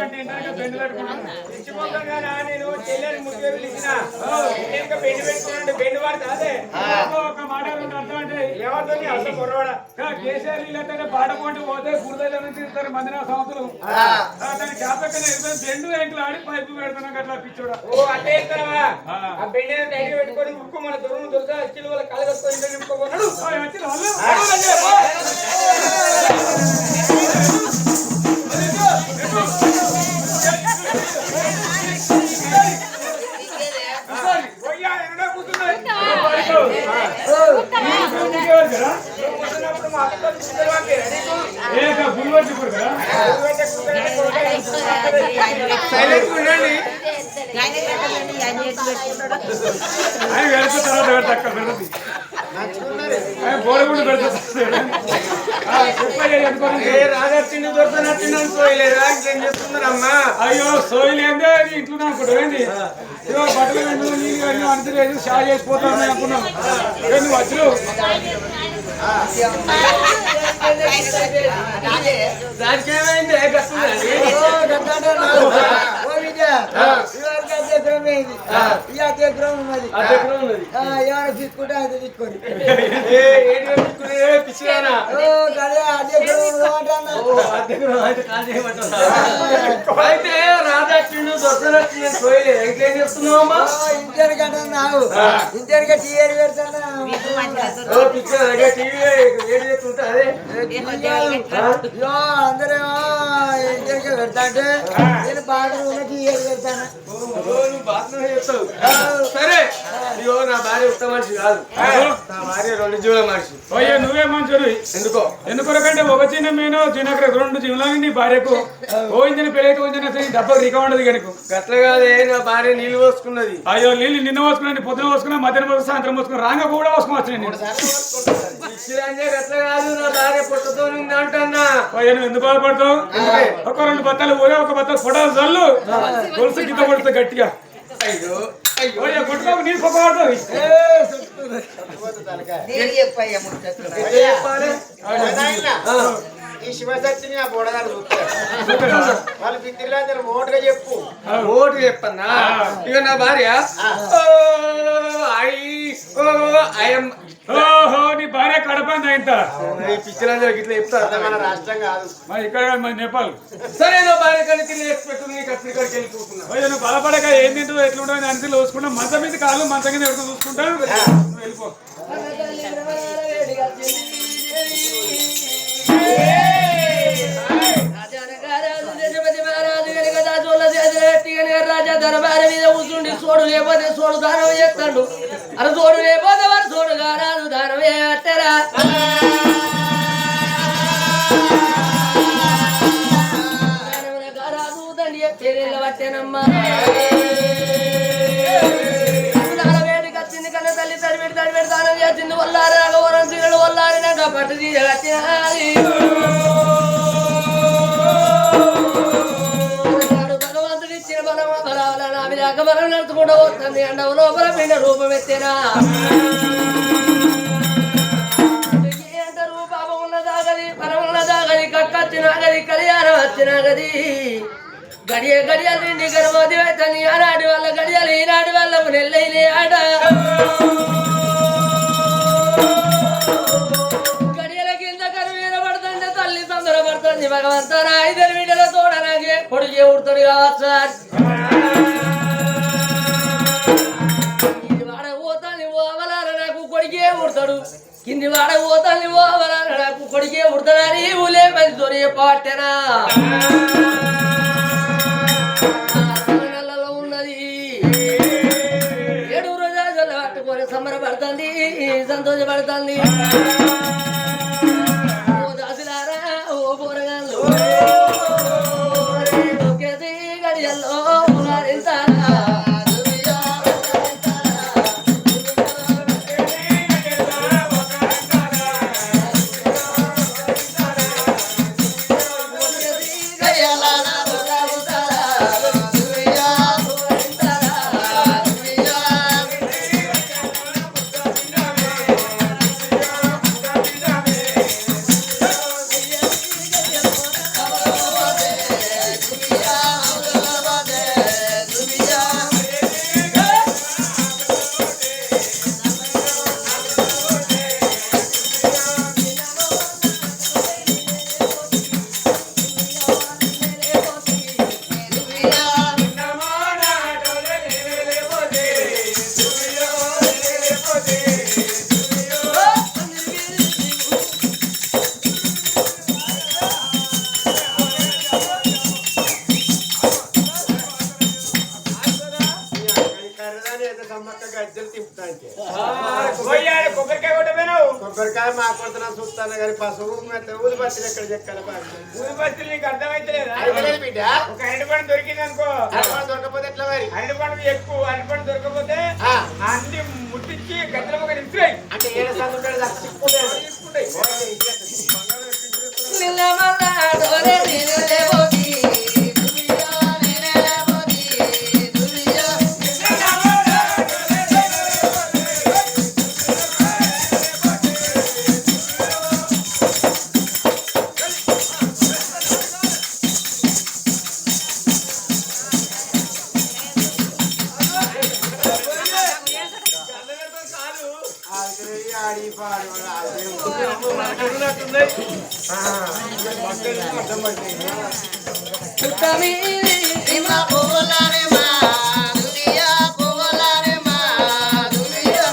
Speaker 3: అంటే ఇంటాక బెండు పెట్టుకున్నాను ఇచ్చిపోతాను నేను చెల్లెని ముఖ్య పిలిచిన ఇంకా బెండు పెట్టుకున్నాను బెండు వాడితే అదే ఒక మాట అర్థం అంటే ఎవరితో అసలు కొరవాడ కేసీఆర్ వీళ్ళంటే పాట పోటీ పోతే గురుదల నుంచి ఇస్తారు మందిన సంవత్సరం దాని జ్ఞాపకం బెండు ఎంకలు ఆడి పైపు పెడుతున్నాం అట్లా పిచ్చోడా ఓ అట్టే ఇస్తావా ఆ బెండు టైట్ పెట్టుకొని ఉక్కు మన దొరుకు దొరక వచ్చి వాళ్ళ కలగొచ్చుకొని నింపుకోమన్నాడు వచ్చి
Speaker 1: రాజర్చిండి దొరుకుతున్నట్టు సోయలేదా ఏం చేస్తున్నారమ్మా
Speaker 3: అయ్యో సోయలేదే ఇంట్లో అనుకుంటావేంది బట్టలు నీళ్ళు అంతలేదు షా చేసిపోతాను అనుకున్నాం నువ్వు వచ్చు
Speaker 1: రాజకీయమైంది
Speaker 2: తీసుకుంటే అది తీసుకోండి
Speaker 1: అయితే రాజాక్షుడు దొరకనట్టు సోయలేదు ఇంకేం చేస్తున్నావమ్మా
Speaker 2: ఇంటర్కంటే నాకు ఇంటర్గా టీవీ పెడతాను అందరేమో ఇంటర్గా పెడతా అంటే నేను బాత్రూమ్ టీవీ పెడతాను
Speaker 1: సరే ఇగో నా భార్య ఉత్త మనిషి కాదు నా భార్య 2 జీవుల మనిషి
Speaker 3: ఓయ్యా నువ్వే మంచోడు
Speaker 1: ఎందుకో
Speaker 3: ఎందుకొరకంటే ఒక చిన్న మీను చిన్నక్కడ 2 జీవులని నీ భార్యకు ఓయించిన పెళ్ళైతే ఓయించిన డబ్బకు రిక ఉండదు కనుక
Speaker 1: గట్ల కాదే నా భార్య నీళ్ళు పోసుకున్నది
Speaker 3: అయ్యో నీళ్ళు నిన్న పోసుకున్నా పొద్దున పోసుకున్నా మధ్యాహ్నం పోసుకున్నా సాయంత్రం పోసుకున్నా రాంగ కూడా పోసుకోవచ్చు నేను
Speaker 1: గట్ల కాదు నా భార్య పుట్టతో అంటున్నా
Speaker 3: అయ్యా నువ్వు ఎందుకు బాధపడతావు ఒక 2 బత్తాలు ఊరే ఒక బత్తాలు ఫోటోలు చల్లు గొలుసు కింద పడుతుంది గట్టిగా
Speaker 1: అయ్యో
Speaker 3: అయ్యో కొట్టుకోకు నీళ్ళు పక్కబడుతుంది
Speaker 1: ఈ శివశక్తిని ఆ బోడగారు చూస్తారు వాళ్ళు పిత్తిర్లందరూ మోటుగా చెప్పు మోటు చెప్పన్నా ఇక నా భార్య
Speaker 3: ఓహో నీ భార్య కడపంది ఇంత
Speaker 1: పిచ్చిలందరూ ఇట్లా చెప్తారు మన రాష్ట్రం కాదు
Speaker 3: మరి ఇక్కడ మన నేపాల్
Speaker 1: సరే నా భార్య కనుక పెట్టు నీకు ఇక్కడికి వెళ్ళిపోతున్నా
Speaker 3: అయ్యో నువ్వు బలపడక ఏం తింటూ ఎట్లుంటావు అని చూసుకుంటా మంచం మీద కాళ్ళు మంచం కింద ఎడుతూ చూసుకుంటా నువ్వు వెళ్ళిపో
Speaker 2: రాజా దర్బార మీద కూర్చుండి సోడు లేకపోతే సోడు దానం చేస్తాడు అరే సోడు లేకపోతే వారు సోడు కారాదు దానం చేయట్టరా కారాదు దండి పేరెళ్ళ పట్టేనమ్మా వేడికి వచ్చింది కన్నా తల్లి తడిపెట్టి తడిపెట్టి దానం చేసింది వల్లారి రాఘవరం సీరలు వల్లారినాక పట్టు తీయ కట్టినది అకబరం నడుచుకుంటూ వస్తుంది అండవ లోపల పిండ రూపం ఎత్తేనా అంటారు పాపం ఉన్నదాగది పరం ఉన్నదాగది కక్కచ్చినాగది కళ్యాణం వచ్చినాగది గడియ గడియలు నిండి గర్భవతి అవుతుంది ఆనాటి వల్ల గడియలు ఈనాటి వల్ల నెల్లైలే ఆట గడియల కింద కరువు ఏర్పడుతుంటే తల్లి తొందరపడుతుంది భగవంతుడు 5 బిడ్డల తోడ నాకే పొడిగే ఉడతాడు కావచ్చు ఉడతాడు కింది వాడ పోతాను నాకు కొడికే ఉడతాడని ఊలే పది దొరే పాటెనా నెలలో ఉన్నది 7 రోజులు పట్టుకొని సంబరపడుతుంది సంతోషపడుతుంది ఓ దాసులారా ఓ పోరగాళ్ళు గడియల్లో ఉన్నారింతారా
Speaker 3: పోయాడు కొబ్బరికాయ కొట్టపోయినావు
Speaker 1: కొబ్బరికాయ మా కొడుతున్నా చూస్తాను కానీ పసుపు ఊది బస్సులు ఎక్కడ చెక్కాలి
Speaker 3: ఊరి బస్తీలు నీకు అర్థమైతలేదా
Speaker 1: అయితే బిడ్డ
Speaker 3: ఒక అరటి పండు దొరికింది అనుకో
Speaker 1: దొరకపోతే ఎట్లా మరి
Speaker 3: అరటి పండు ఎక్కువ అరటి పండు దొరకకపోతే
Speaker 1: ఆ,
Speaker 3: అన్ని ముట్టించి గద్దల ఒక నిలిచిరాయి
Speaker 1: అంటే ఏడు సార్లు ఉంటాడు
Speaker 3: తీసుకుంటాయి
Speaker 2: నిలమలాడోరే నిలలేవోది దునియా నిలలేవోది దునియా
Speaker 1: ఆడి పాడి
Speaker 2: చుట్టమీ ఇమా పోలారే మా దునియా పోలారే మా దునియా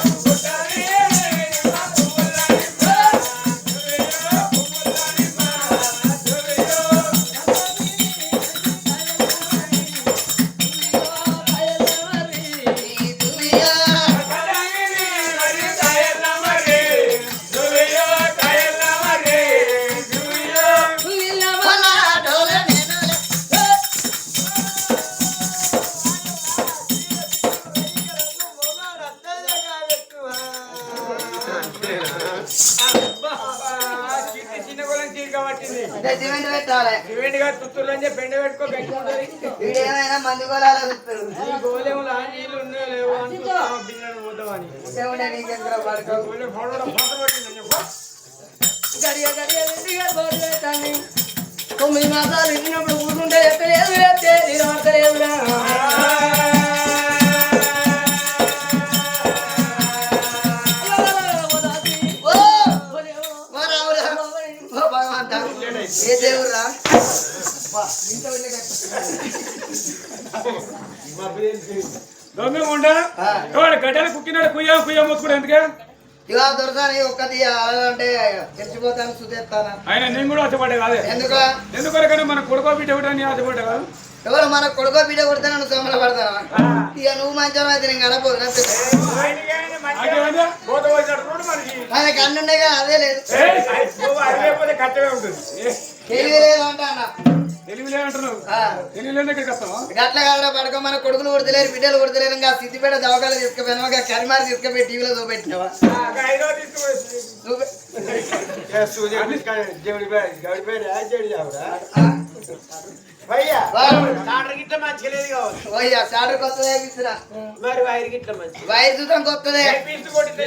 Speaker 3: చిన్న గోళం తీరిక పట్టింది
Speaker 2: సిమెంట్ పెట్టాలి
Speaker 3: సిమెంట్ గా తుత్తూరు అని చెప్పి ఎండ పెట్టుకో గట్టిగుంటది
Speaker 2: వీడేమైనా మంది గోళాలు చూస్తాడు
Speaker 3: ఈ గోళంలో నీళ్ళు ఉన్నాయో లేవో అనుకుంటా బిన్నను పోతామని
Speaker 2: ఉండే నీకెందుకు పడుకో
Speaker 3: గోళం ఫోటో పట్టిందని చెప్పు
Speaker 2: గడియ గడియ ఇంటిగా పోతాను 9 మాసాలు ఇచ్చినప్పుడు ఊరుకుంటే చెప్పలేదు నిలబడతలేదురా ఏ దేవురా
Speaker 3: దొంగ ఉండా గడ్డలు కుక్కినాడు కుయ్య కుయ్య మూసుకుంటే ఎందుకే
Speaker 2: ఇక దొరసాని ఒక్కది అంటే తెలిసిపోతాను సుతేస్తాను
Speaker 3: ఆయన నేను కూడా ఆశపడ్డా కాదే
Speaker 2: ఎందుకు
Speaker 3: ఎందుకొరకనే మన కొడుకో బిడ్డ ఒకటి అని ఆశపడ్డా కాదు
Speaker 2: ఎవరు మన కొడుకో బిడ్డ కొడితే నన్ను సోమల పడతాను ఇక నువ్వు మంచం అయితే నేను గడపోదు ఆయనకి అన్ని ఉన్నాయి కదా అదే లేదు
Speaker 3: కట్టగా ఉంటుంది
Speaker 2: తెలివి లేదు అంటే అన్న
Speaker 3: తెలివిలే అంటున్నావు తెలివిలే ఇక్కడికి వస్తావా
Speaker 2: గట్ల కాడ పడుకో మన కొడుకులు కొడతలేరు బిడ్డలు కొడతలేరు ఇంకా సిద్దిపేట దవకాలు తీసుకుపోయినావా ఇంకా కరిమారి తీసుకుపోయి టీవీలో చూపెట్టినావా
Speaker 1: భయ్యా డాక్టర్ గిట్ల మంచిగా లేదు కావాలి
Speaker 2: ఓయ్యా సాటర్ కొత్తదే పిస్తురా
Speaker 1: మరి వైర్ గిట్ల మంచి
Speaker 2: వైర్ చూద్దాం కొత్తదే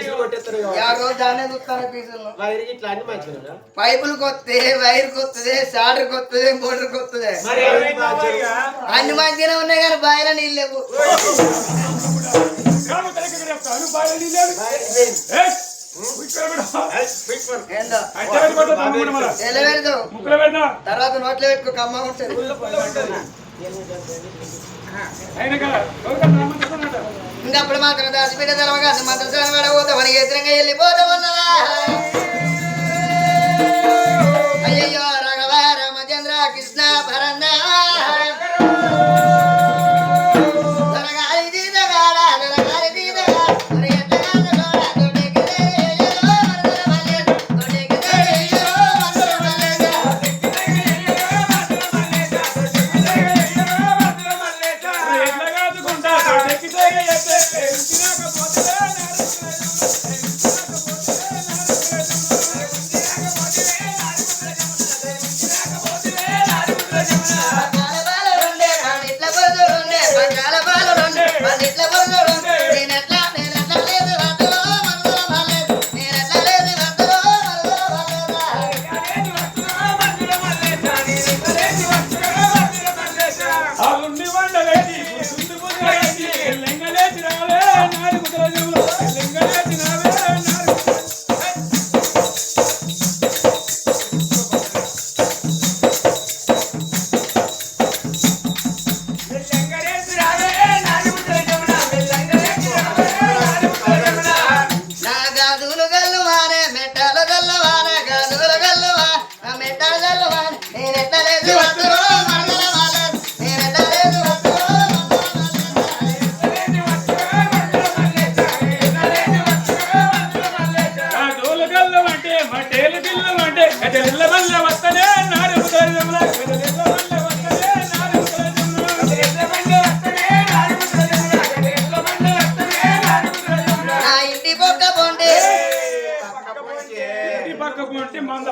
Speaker 1: కొట్టేస్తారు
Speaker 2: రోజు దాన్నే చూస్తాను పీసులు
Speaker 1: వైర్ గిట్ల అన్ని మంచిగా
Speaker 2: పైపులు కొత్తే వైర్ కొత్తదే సాటర్ కొత్తదే మోటార్ కొత్తదే
Speaker 1: మరి
Speaker 2: అన్ని మంచిగానే ఉన్నాయి కానీ బాయిలో నీళ్ళు లేవు ఏందో పెడతావు తర్వాత నోట్లో పెట్టుకో కమ్మ ఉంటుంది ఇంకా అప్పుడు మాత్రం దాచిపెట్టే తెలవగా మంత్రం పడబోతా మనకి ఎదురంగా వెళ్ళిపోతా ఉన్నదా అయ్యో రాఘవ రామచంద్ర కృష్ణ భరణ
Speaker 3: పక్క పొంటి మంద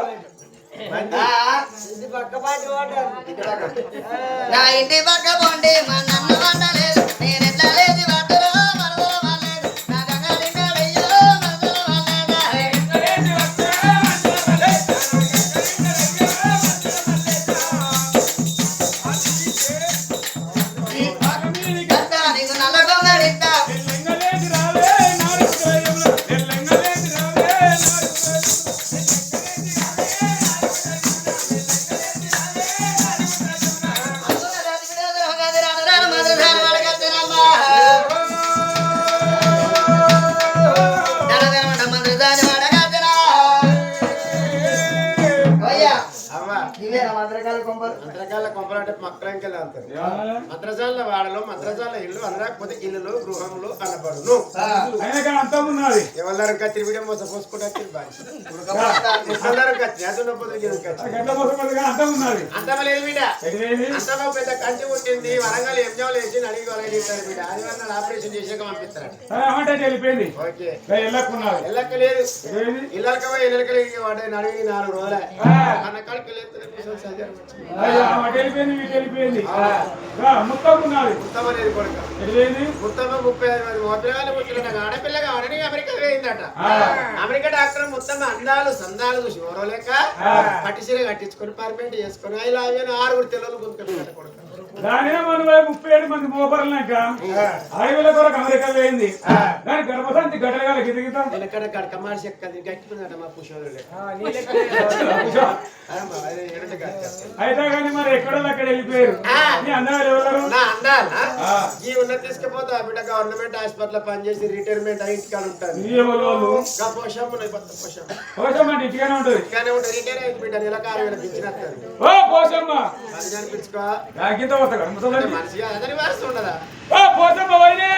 Speaker 4: నా ఇంటి పక్క పొండి మా నన్ను వండలేదు నేను ఎట్లా లేచి పట్టలో మరదో వాళ్ళలేదు నా గంగలింగ వెయ్యలో మరదో వాళ్ళేదా నీకు నల్లగొంగ విద్దా
Speaker 1: మంత్రకాల కొంపలు అంటే మక్కలంకెళ్ళి అంటారు మంత్రజాల వాడలో మంత్రజాల ఇల్లు అనరాకపోతే ఇల్లులు గృహములు అనబడును
Speaker 3: అంతా ఉన్నది
Speaker 1: ఎవరు కత్తి వీడియో మోస పోసుకుంటే అంతమ లేదు బిడ్డ అంతమ పెద్ద కంచి ఉంటుంది వరంగల్ ఎంజాలు వేసి అడిగి వాళ్ళకి బిడ్డ అది ఆపరేషన్ చేసాక పంపిస్తారు
Speaker 3: వెళ్ళిపోయింది
Speaker 1: ఓకే ఎల్లక్క లేదు ఇళ్ళక ఇళ్ళకి వాడే అడిగి 4 రోజులే అన్న కాడికి
Speaker 3: వెళ్ళిపోయింది మొత్తం ఉన్నది
Speaker 1: ముత్తమ లేదు కొడుక ముత్తమ 35 మంది మోపిరాలు పుట్టిన ఆడపిల్ల కావాలని అమెరికా వేయిందట అమెరికా డాక్టర్ ముత్తమ అందాలు సందాలు చూసి ఎవరో లేక పట్టిసీర కట్టించుకొని పర్మనెంట్ చేసుకొని ఇలా 6 తెల్లలు గుంతుకుంటారు కొడుక
Speaker 3: దాని 37 మంది మోపర్లక అడవిల కొరకు అమెరికా వేయింది దాని గర్భసంచి గడ్డగాల గిరిగితాం
Speaker 1: ఎక్కడ కమాడి చెక్కది గట్టిపోయిందట మా పుషోరులే
Speaker 3: అయితే కానీ మరి ఎక్కడో అక్కడ వెళ్ళిపోయారు నీ అందాలు ఎవరు
Speaker 1: నా అందాలా ఈ ఉన్నది తీసుకుపోతే ఆ బిడ్డ గవర్నమెంట్ హాస్పిటల్ పనిచేసి రిటైర్మెంట్ అయి ఇంటికాడ ఉంటారు
Speaker 3: పోషమ్మ ఇంటిగానే ఉంటుంది
Speaker 1: ఇంటికానే ఉంటుంది రిటైర్ అయింది బిడ్డ నెలకు 6,000 పింఛన్
Speaker 3: ఓ పోషమ్మ
Speaker 1: అది అనిపించుకో
Speaker 3: నాకింత వస్తాడు ముసలి
Speaker 1: మనిషి అదని వాస్తు ఉండదా
Speaker 3: ఓ పోషమ్మ వైనే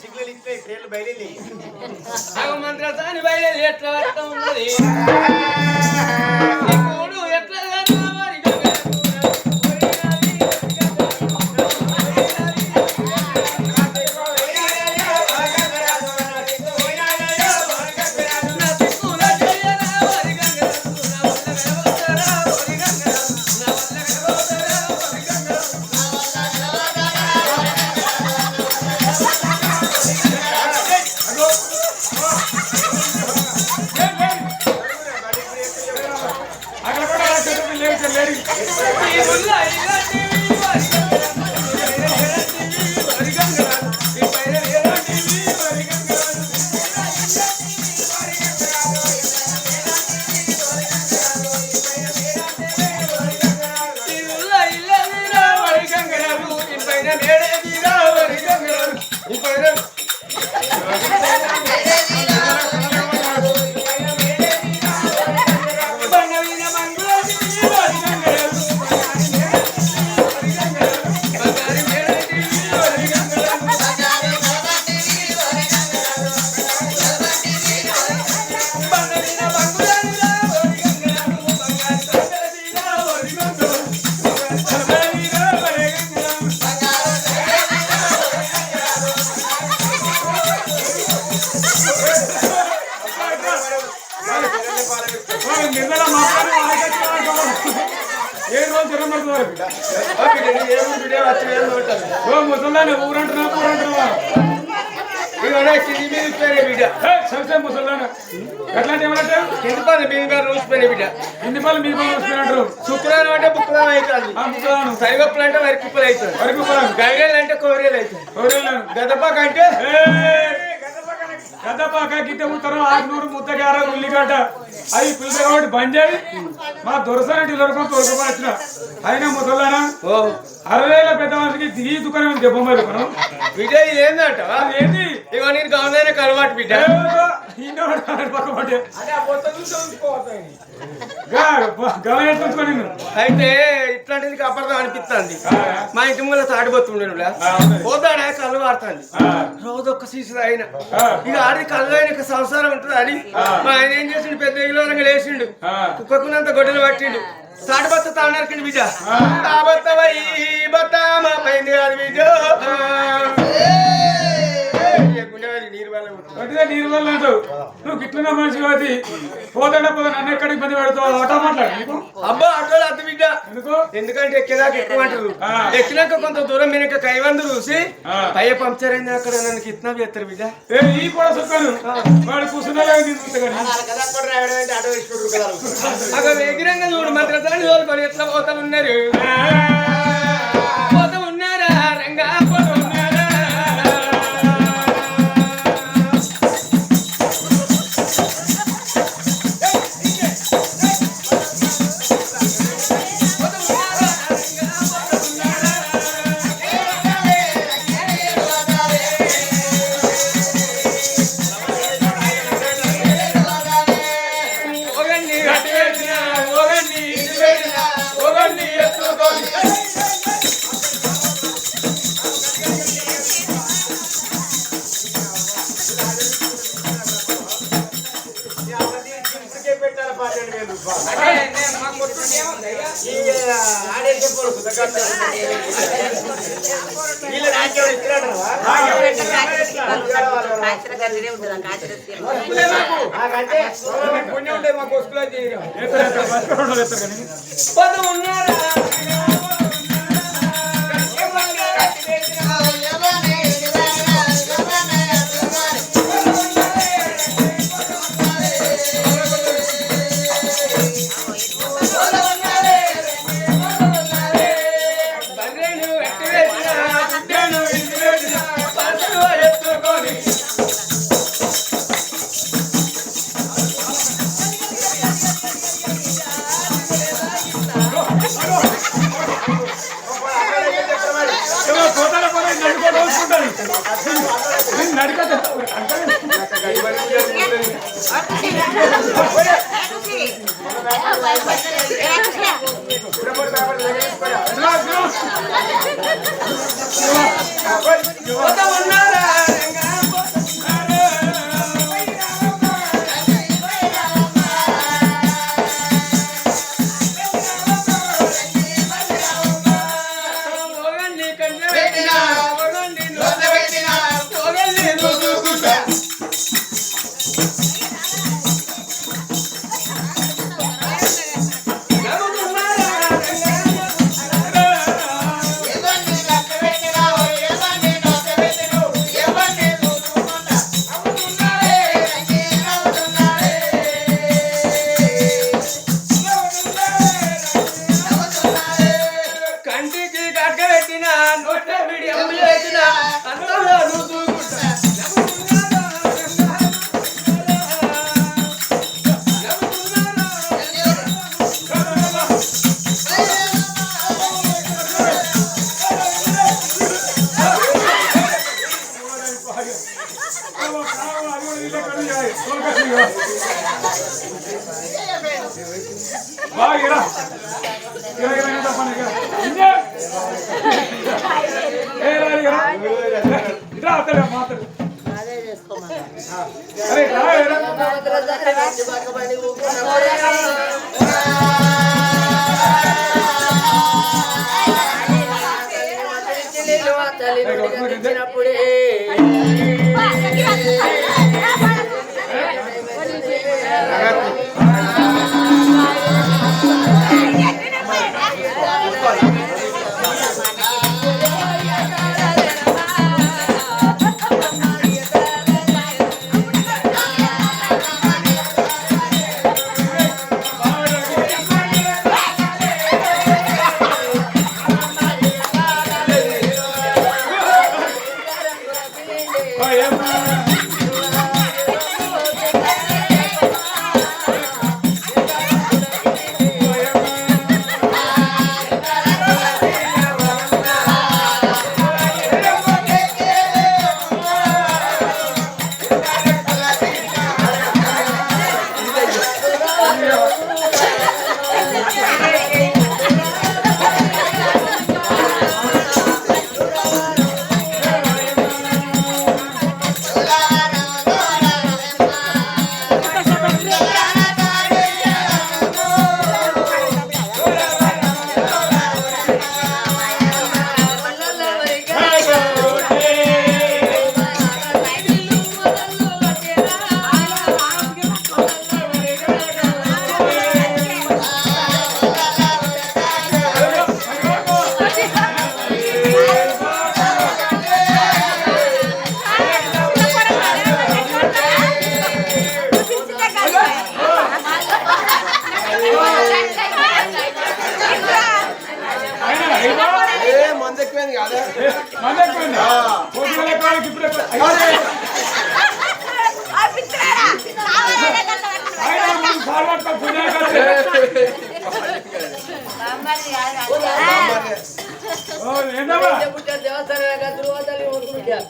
Speaker 1: సిగ్నల్ ఇస్తే ట్రైన్లు బయలుదేరి
Speaker 2: మంత్రసాని బయలు ఎట్లా వస్తా ఉన్నది ఎట్లా ముసలాన్ని ఊరంటున్నా ఊరంటున్నా ముసలాన్ని ఎట్లాంటి ఏమంటే
Speaker 1: కింది పని మీ గారు రోజుపోయిన బిడ్డ
Speaker 3: కింది పళ్ళు మీ పళ్ళు వస్తున్నట్టు
Speaker 1: శుక్రవారం అంటే బుక్కుదాం అవుతుంది సరిగప్పులు అంటే వరి కుప్పలు అవుతుంది
Speaker 3: వరి కుప్పలు
Speaker 1: గైడలు అంటే కోరేలు అవుతుంది
Speaker 3: కోరేలు
Speaker 1: గదపాక అంటే
Speaker 3: గద్దపాక గిట్ట ఉత్తరం 600 ముద్దగార ఉల్లిగడ్డ అవి పిల్లలు కాబట్టి బంద్ చేయి మా దొరసనంటి దొరకం తోలుకొని వచ్చిన అయినా ముసలానా 60,000 పెద్ద మనిషికి ఈ దుకాణం దెబ్బ మరి మనం
Speaker 1: విజయ్ ఇదేందంట
Speaker 3: ఏంది
Speaker 1: ఇగో నేను గవర్నర్ అలవాటు బిడ్డ అయితే ఇట్లాంటిది అపర్థం అనిపిస్తుంది మా ఇంటి ముందు తాడిపోతుండే పోతాడా కళ్ళు వాడుతుంది రోజు ఒక్క సీసు అయినా ఇక ఆడి కళ్ళు అయిన సంసారం ఉంటుంది అని మా ఆయన ఏం చేసిండు పెద్ద ఇల్లు లేచిండు కుక్కకున్నంత గొడ్డలు పట్టిండు తాటి బత్త తానరకండి బిడ్డ ఆ బత్త బత్త మా పైంది కాదు బిడ్డ
Speaker 3: నీరు వల్ల అంటావు నువ్వు గిట్లనే మనిషి కాదు పోతా నన్ను ఎక్కడ ఇబ్బంది పెడతావు ఆటో మాట్లాడు
Speaker 1: అబ్బా ఆటోలు అత్త బిడ్డ
Speaker 3: ఎందుకు
Speaker 1: ఎందుకంటే ఎక్కేదాకా ఎక్కువ అంటారు ఎక్కినాక కొంత దూరం వెనక కైవందు చూసి పయ్య పంక్చర్ అయింది అక్కడ నన్ను కిట్నాప్ చేస్తారు బిడ్డ
Speaker 3: ఈ కూడా చెప్పాను వాడు కూర్చున్నా
Speaker 1: అక్కడ ఎగిరంగా చూడు మంత్రాన్ని తోలుకొని ఎట్లా పోతా ఉన్నారు పోతా ఉన్నారా రంగా పోతా ఉన్నారా పుణ్యం ఉంటే మా కొసుకులో మంది కాదా
Speaker 3: మంది ఎక్కువండి పొద్దుగల కాడికి ఇప్పుడు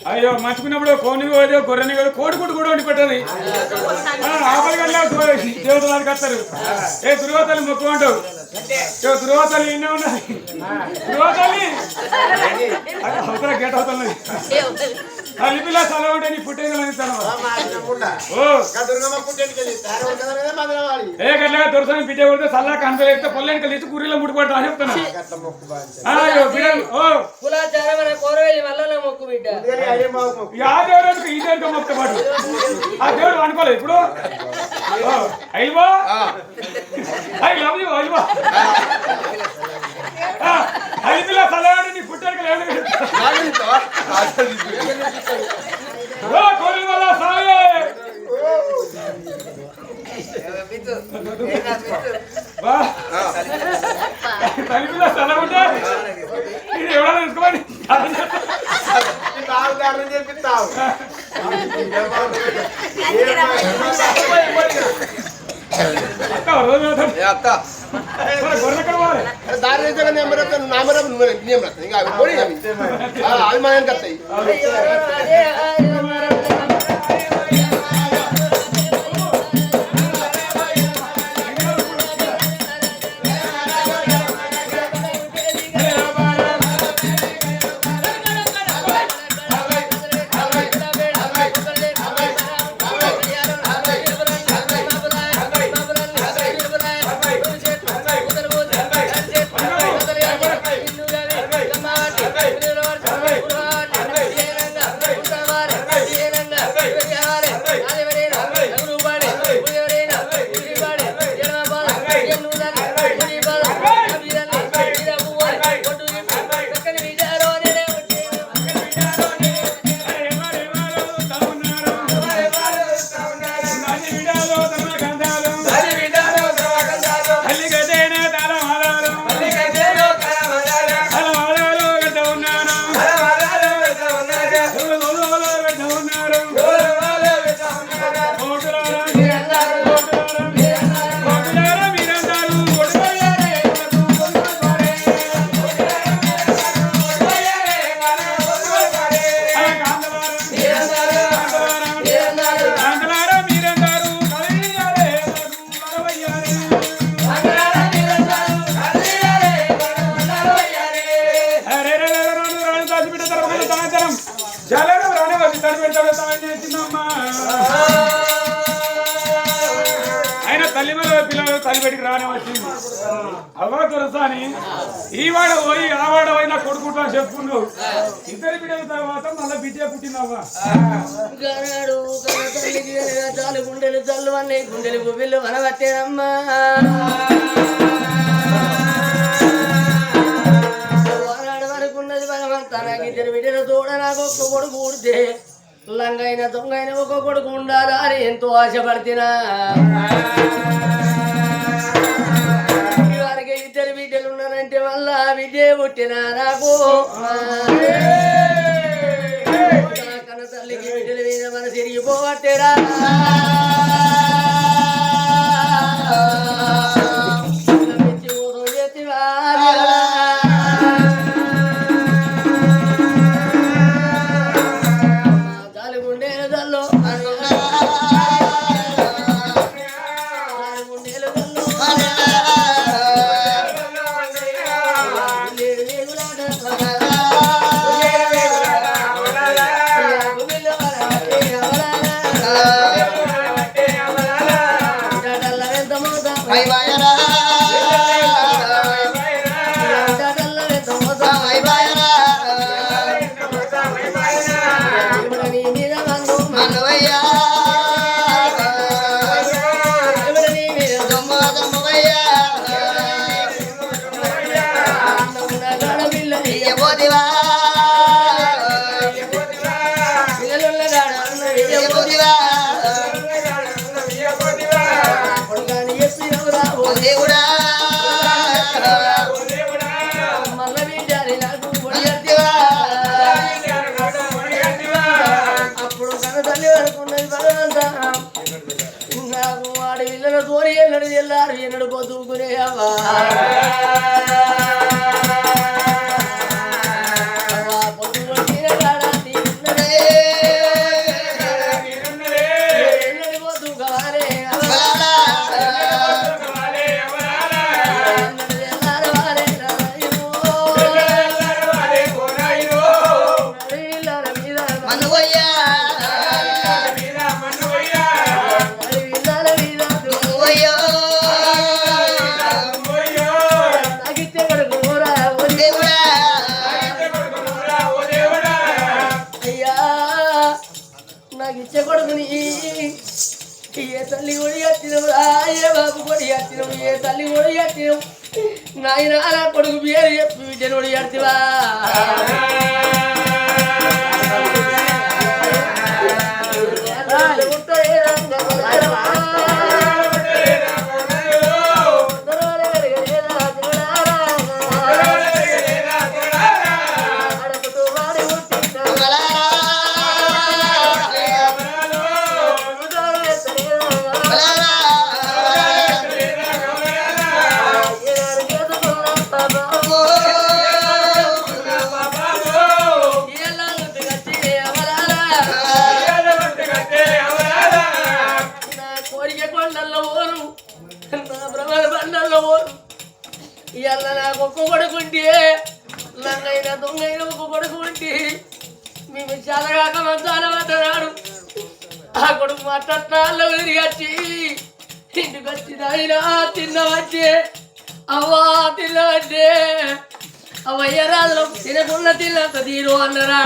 Speaker 3: అయ్యో మర్చిపోయినప్పుడు కోని గొర్రెని కోడి గుడ్డు కూడా వండి పెట్టది ఆపలి గంటల దేవతలకు వస్తారు ఏ దుర్గతల్లి మొక్కు అంటావు దుర్గతల్లి ఎన్నో ఉన్నాయి దుర్గతల్లి అవతల గేట్ అవుతుంది తల్లిపిల్ల సెలవు ఉంటే నీ పుట్టేది ఏ గట్లగా దొరసని బిడ్డ కొడితే సల్లా కనపలేస్తే పొల్లెనికి లేచి కూరలో ముడిపడతా అని చెప్తున్నా ఆ దేవుడికి ఈ దేవుడికి మొక్క పాటు ఆ దేవుడు అనుకోలేదు ఇప్పుడు అయ్యో ఐ లవ్ యూ అయ్యో తల్లిపిల్ల సెలవు నీ పుట్టేకి లేదు కోరి వల్ల సాగే తల్లిపిల్ల సెలవు ఉంటే ఇది ఎవరైనా తీసుకోమని
Speaker 1: చెప్పిస్తావు దారి అభిమానానికి వస్తాయి ఆయన తల్లి మీద పిల్లలు తల్లి పెట్టి రానే వచ్చింది అవ్వ దొరసాని ఈ వాడ పోయి ఆ వాడ పోయి నా కొడుకుంటా చెప్పుకున్నావు ఇద్దరు బిడ్డల తర్వాత మళ్ళీ బిడ్డ పుట్టిందవ్వ
Speaker 2: చాలు గుండెలు చల్లు అన్నీ గుండెలు గుబిల్లు మనబట్టేనమ్మా వరకున్నది భగవంతానికి ఇద్దరు బిడ్డలు చూడ నాకు ఒక్క కొడుకు ఊడితే లంగైన దొంగైన ఒక కొడుకు ఉండాలా అని ఎంతో ఆశపడుతున్నా వారికి ఇద్దరు బిడ్డలు ఉన్నారంటే మళ్ళా బిడ్డే పుట్టినా నాకు కన్న తల్లికి బిడ్డల మీద మన తిరిగిపోవట్టేరా
Speaker 4: దేవుడా మల్ల బిడ్డ నాకు
Speaker 2: ఎల్లారు ఎన్నడు పొద్దుకునే అవ్వా పొద్దు కొట్టిన కాడ తీరున్నదే ఎన్నడు పొద్దు కావాలే నాకు ఇచ్చే కొడుకుని ఏ తల్లి కూడా ఎత్తినవు ఏ బాబు కూడా ఎత్తినవు ఏ తల్లి కూడా ఎత్తినవు నాయన అలా కొడుకు పేరు చెప్పి బిడ్డను కూడా ఎత్తివా ఇవాళ నాకు ఒక్క కొడుకుంటే నన్నైనా దొంగైన ఒక్క కొడుకుంటే మేము చదగాక మంచాల పడ్డాడు ఆ కొడుకు మట్టల్లో తిరిగి వచ్చి ఇంటికి వచ్చి నాయన తిన్నవచ్చే అవ్వా తిన్నవచ్చే అవయ్య రాజు తినకున్న తిన్నంత తీరు అన్నరా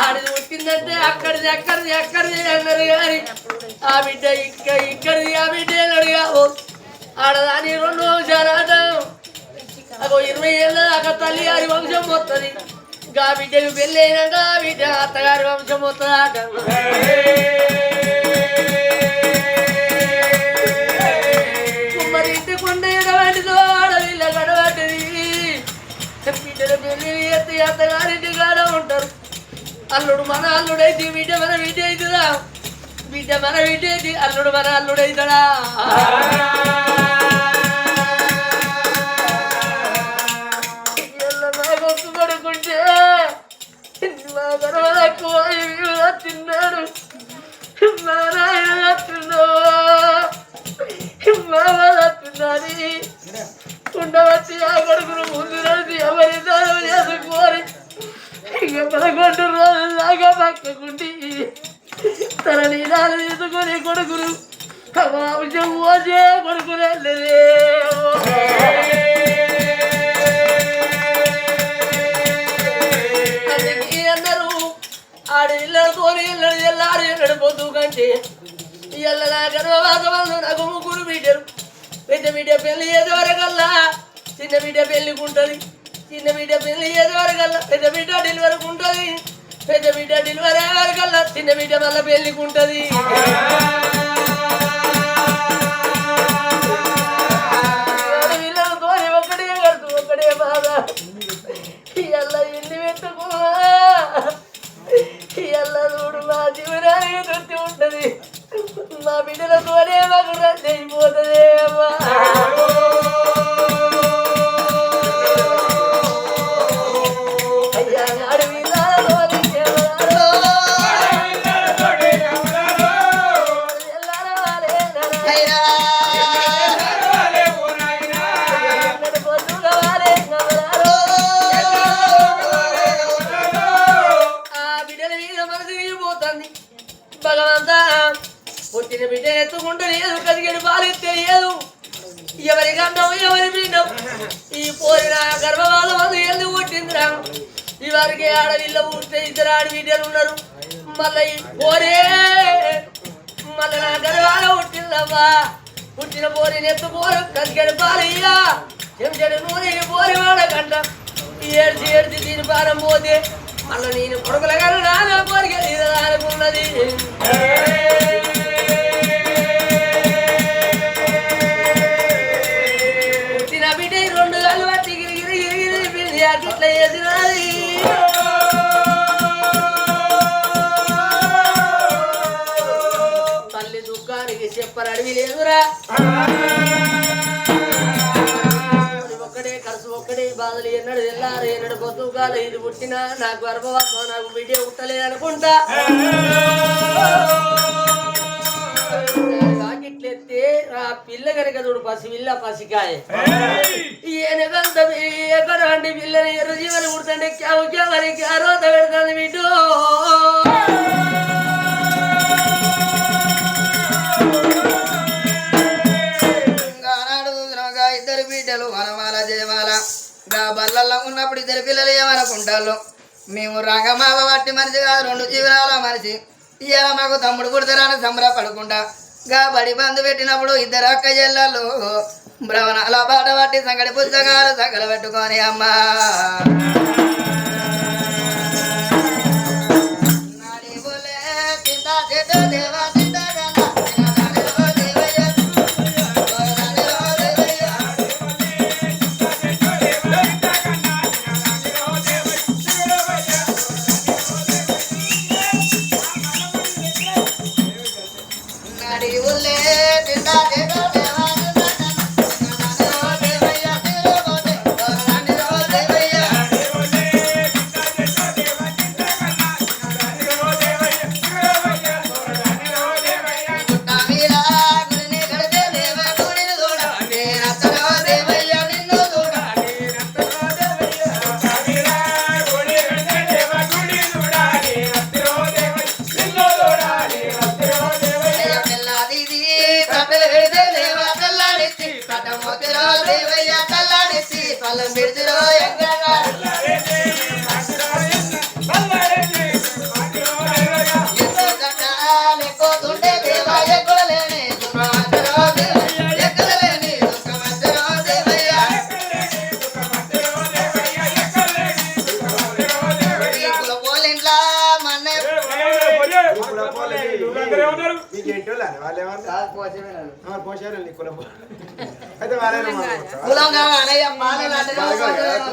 Speaker 2: ఆడిది పుట్టిందంటే అక్కడిది అన్నారు కానీ ఆ బిడ్డ ఇక్కడిది ఆ బిడ్డ అడిగా ఆడదాని 2 వంశాలు ఆట అగో 20 ఏళ్ళ దాకా తల్లి గారి వంశం వస్తుంది గా బిడ్డకు పెళ్ళి అయినాక ఆ బిడ్డ అత్తగారి వంశం వస్తుంది ఆట మరి ఇంటికి ఉండే ఎడవాటితో ఆడవిల్ల గడవాటిది బిడ్డల పెళ్ళి ఎత్తి అత్తగారింటి కాడ ఉంటారు అల్లుడు మన అల్లుడైతే బిడ్డ మన బిడ్డ అవుతుందా బిడ్డ మన బిడ్డ అయితే అల్లుడు మన అల్లుడైతాడా నాకు కొడుకుంటే మా గర్వలకు తిన్నాడు మా నాయన తిన్నా మా తిన్నది ఉండవచ్చి ఆ కొడుకును ముందు నడిచి ఎవరి దానం చేసుకోవాలి ఇక 11 రోజులు దాకా పక్కకుండి తన నీళ్ళు తీసుకొని కొడుకును వంశం పోసే కొడుకునే అందరూ ఆడి ఇళ్ళతోని ఇళ్ళని ఎల్లారు ఎన్నడు పొద్దు కంటే ఇళ్ళ నా గర్భవాసమందు నాకు 3 బిడ్డలు పెద్ద బిడ్డ పెళ్లి చేసేవరకల్లా చిన్న బిడ్డ పెళ్లికుంటుంది చిన్న బిడ్డ పెళ్లి చేసేవరకల్లా పెద్ద బిడ్డ డెలివరీకి ఉంటుంది పెద్ద బిడ్డ డెలివరీ అయ్యేవరకల్లా చిన్న బిడ్డ మళ్ళీ పెళ్లికుంటుంది వీళ్ళతో ఒకటే కడుతూ ఒకటే బాధ ఇళ్ళ ఇల్లు పెట్టుకున్నా ఇళ్ళ చూడు మా జీవనానికి తృప్తి ఉంటుంది మా బిడ్డలతోనే మాకు రద్దు అయిపోతుంది అమ్మా అయ్యా అడవిలో భగవంతా పుట్టిన బిడ్డ ఎత్తుకుంటూ లేదు కదిగడి పాలు తెలియదు ఎవరి గండం ఎవరి బిడ్డం ఈ పోయిన గర్భవాళ్ళ మంది ఎల్లు పుట్టిందిరా ఇవరికి ఆడవిల్ల పుట్టే 2 ఆడి బిడ్డలు ఉన్నారు మళ్ళీ పోరే మళ్ళీ నా గర్భాల పుట్టిందమ్మా పుట్టిన పోరిని ఎత్తుకోరు కదిగడి పాలు ఇయ్యా చెంచడి నూనె పోరి వాడకంట ఏడ్చి దీని పారం పోతే మళ్ళీ నేను కొడుకుల గారు నాన్న కోరిక తీరదానుకున్నది పుట్టిన బిడ్డ 2 గల్లు పట్టి గిరిగిరి పిల్లి అట్లా చేసినది లేదురా ఒక్కడే కలుసు ఒక్కడే బాధలు ఎన్నడు వెళ్ళారు ఎన్నడు పొద్దుగాలు ఇది పుట్టినా నాకు గర్భవాసం నాకు బిడ్డ పుట్టలేదనుకుంటా వాకిట్లెత్తే ఆ పిల్ల కనుక చూడు పసిపిల్ల పసికాయ ఏనకంత ఎక్కడండి పిల్లని ఎర్ర జీవని పుడుతుంటే క్యావు క్యావని క్యారోత పెడుతుంది బిడ్డు
Speaker 4: ఇద్దరు బిడ్డలు వనమాల జయమాల గా బల్లల్లో ఉన్నప్పుడు ఇద్దరు పిల్లలు ఏమనుకుంటారు మేము రంగమావ పట్టి మనిషి కాదు రెండు జీవనాల మనిషి ఇవాళ మాకు తమ్ముడు పుడతారని సంబరపడకుండా గా బడి బంధు పెట్టినప్పుడు ఇద్దరు అక్క చెల్లెళ్ళు భ్రవణాల పాట పట్టి సంగడి పుస్తకాలు సగలు పెట్టుకొని అమ్మా